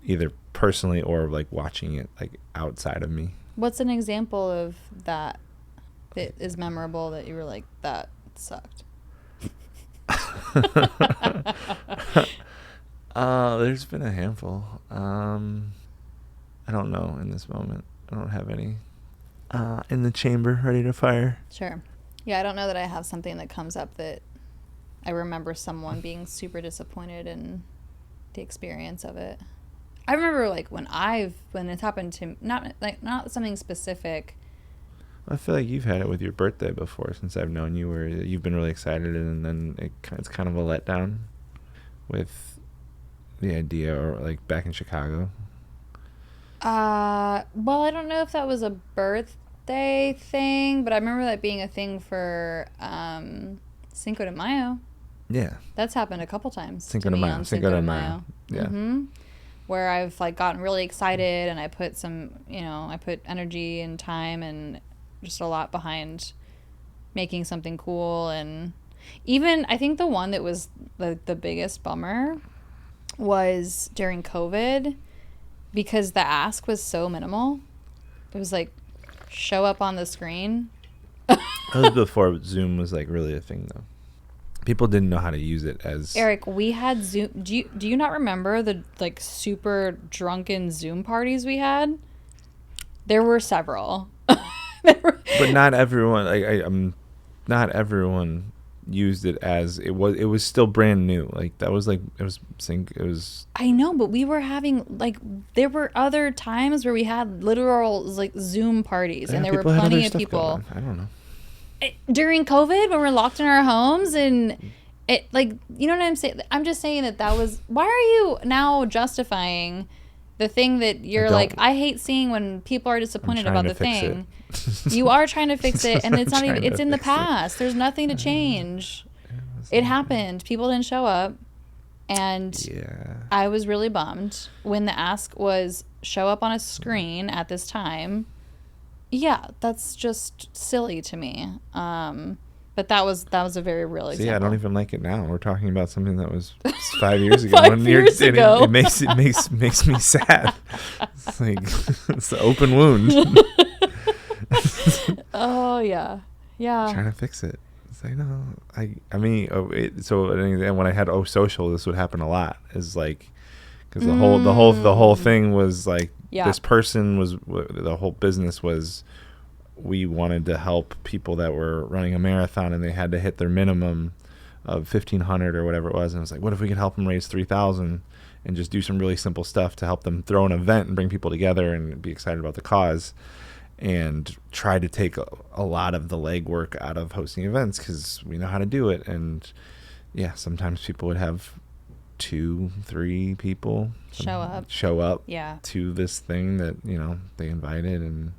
either personally or like watching it like outside of me. What's an example of that is memorable that you were like, that sucked? There's been a handful. I don't know in this moment. I don't have any in the chamber ready to fire. Sure. Yeah, I don't know that I have something that comes up that I remember someone being super disappointed in the experience of it. I remember like when it's happened to not something specific. I feel like you've had it with your birthday before since I've known you, where you've been really excited and then it's kind of a letdown with the idea, or like back in Chicago. Well, I don't know if that was a birthday thing, but I remember that being a thing for Cinco de Mayo. Yeah. That's happened a couple times. Cinco de Mayo. Cinco de Mayo. Yeah. Mm-hmm. Where I've like gotten really excited and I put I put energy and time and just a lot behind making something cool. And even I think the one that was the biggest bummer was during COVID, because the ask was so minimal. It was like, show up on the screen. That was before Zoom was like really a thing, though. People didn't know how to use it as... Eric, we had Zoom. Do you not remember the like super drunken Zoom parties we had? There were several. But not everyone. Not everyone used it as it was. It was still brand new. Like that was like it was. I know, but we were having like there were other times where we had literal like Zoom parties, and there were plenty of people. I don't know. During COVID, when we're locked in our homes, and it like, you know what I'm saying? I'm just saying that was, why are you now justifying the thing that you're like, I hate seeing when people are disappointed about the thing. You are trying to fix it, and it's not even, it's in the past. There's nothing to change. It happened. People didn't show up, and I was really bummed when the ask was show up on a screen at this time. Yeah, that's just silly to me. But that was a very real example. Yeah, I don't even like it now. We're talking about something that was 5 years ago. 5 years ago. It makes me sad. It's like it's the open wound. Oh yeah. Trying to fix it. It's like, no, and when I had social, this would happen a lot. Is like, because the whole thing was like, this person was, the whole business was, we wanted to help people that were running a marathon and they had to hit their minimum of 1,500 or whatever it was, and it was like, what if we could help them raise 3,000? and just do some really simple stuff to help them throw an event and bring people together and be excited about the cause, and try to take a lot of the legwork out of hosting events because we know how to do it. And yeah, sometimes people would have 2-3 people show up Yeah. to this thing that, you know, they invited, and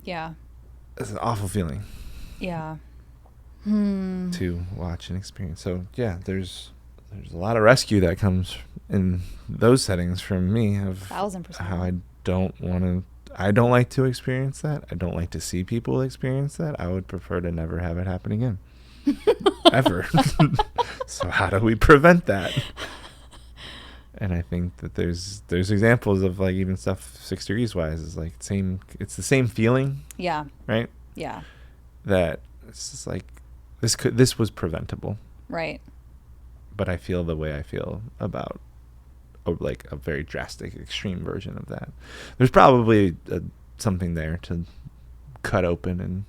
Yeah. it's an awful feeling Yeah. to watch and experience. So yeah, there's a lot of rescue that comes in those settings from me of 1000%. how I don't like to experience that. I don't like to see people experience that. I would prefer to never have it happen again. Ever. So how do we prevent that? And I think that there's examples of like even stuff 6 degrees wise is like it's the same feeling. Yeah. Right? Yeah. That it's just like this was preventable. Right. But I feel the way I feel about like a very drastic extreme version of that. There's probably something there to cut open and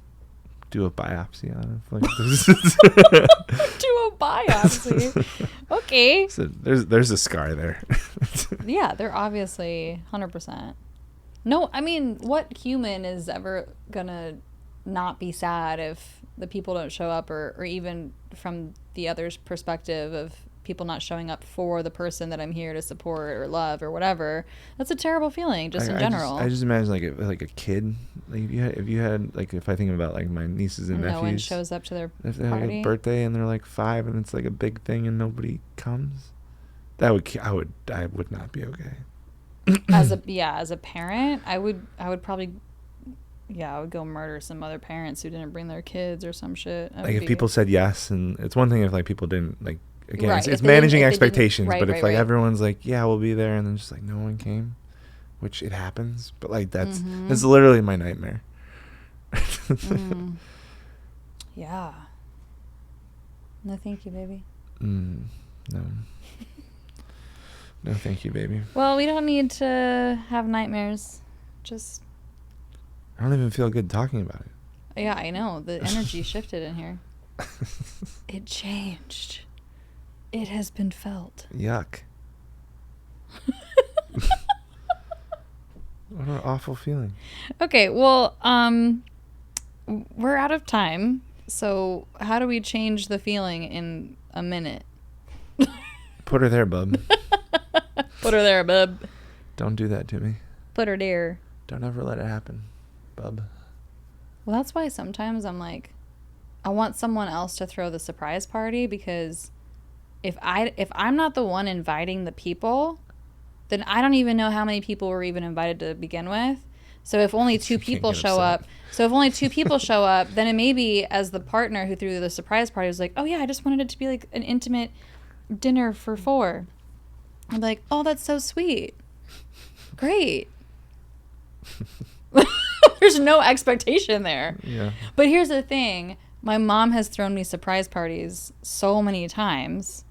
do a biopsy on it. Like, Do a biopsy. Okay. So there's a scar there. Yeah, they're obviously 100%. No, I mean, what human is ever gonna not be sad if the people don't show up, or even from the other's perspective of people not showing up for the person that I'm here to support or love or whatever? That's a terrible feeling, just in general. I just imagine like a kid. Like if you had like, if I think about like my nieces and nephews, no one shows up to their if they have party. a birthday and they're like 5 and it's like a big thing and nobody comes, I would not be okay. As a parent, I would probably, I would go murder some other parents who didn't bring their kids or some shit. Like if people said yes, and it's one thing if like people didn't, like, again, Right, it's managing if they expectations, right, but if right, like right. everyone's like, yeah, we'll be there, and then just like no one came, which it happens, but like that's literally my nightmare. Yeah. No, thank you, baby. No. No, thank you, baby. Well, we don't need to have nightmares. Just. I don't even feel good talking about it. Yeah, I know. The energy shifted in here. It changed. It has been felt. Yuck. What an awful feeling. Okay, well, we're out of time. So how do we change the feeling in a minute? Put her there, bub. Put her there, bub. Don't do that to me. Put her there. Don't ever let it happen, bub. Well, that's why sometimes I'm like, I want someone else to throw the surprise party, because if I'm not the one inviting the people, then I don't even know how many people were even invited to begin with. So if only 2 people show up, then it may be, as the partner who threw the surprise party was like, oh yeah, I just wanted it to be like an intimate dinner for 4. I'm like, oh, that's so sweet. Great. There's no expectation there. Yeah. But here's the thing. My mom has thrown me surprise parties so many times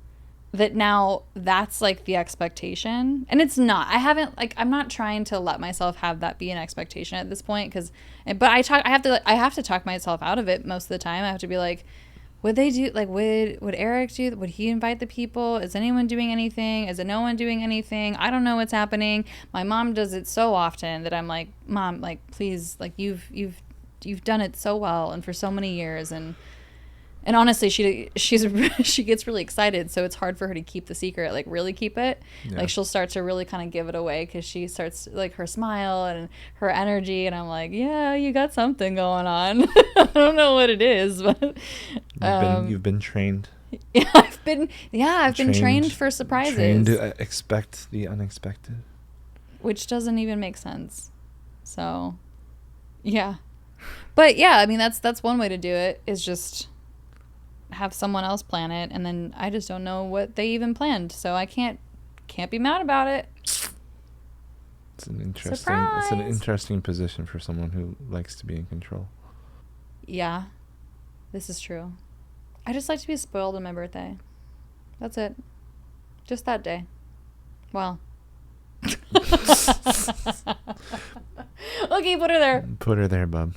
that now that's like the expectation. And it's not. I'm not trying to let myself have that be an expectation at this point, but I have to talk myself out of it most of the time. I have to be like, would they do, like, would Eric do, would he invite the people? Is anyone doing anything? Is it no one doing anything? I don't know what's happening. My mom does it so often that I'm like, Mom, like, please, like, you've done it so well and for so many years, and honestly, she gets really excited, so it's hard for her to keep the secret, like really keep it. Yeah. Like she'll start to really kind of give it away because she starts, like, her smile and her energy, and I'm like, yeah, you got something going on. I don't know what it is, but you've been trained. Yeah, I've been trained for surprises. Trained to expect the unexpected, which doesn't even make sense. So, yeah, but yeah, I mean that's one way to do it, is just have someone else plan it, and then I just don't know what they even planned, so I can't be mad about it. It's an interesting Surprise! It's an interesting position for someone who likes to be in control. Yeah, this is true. I just like to be spoiled on my birthday. That's it. Just that day. Well. Okay, put her there. Put her there, bub.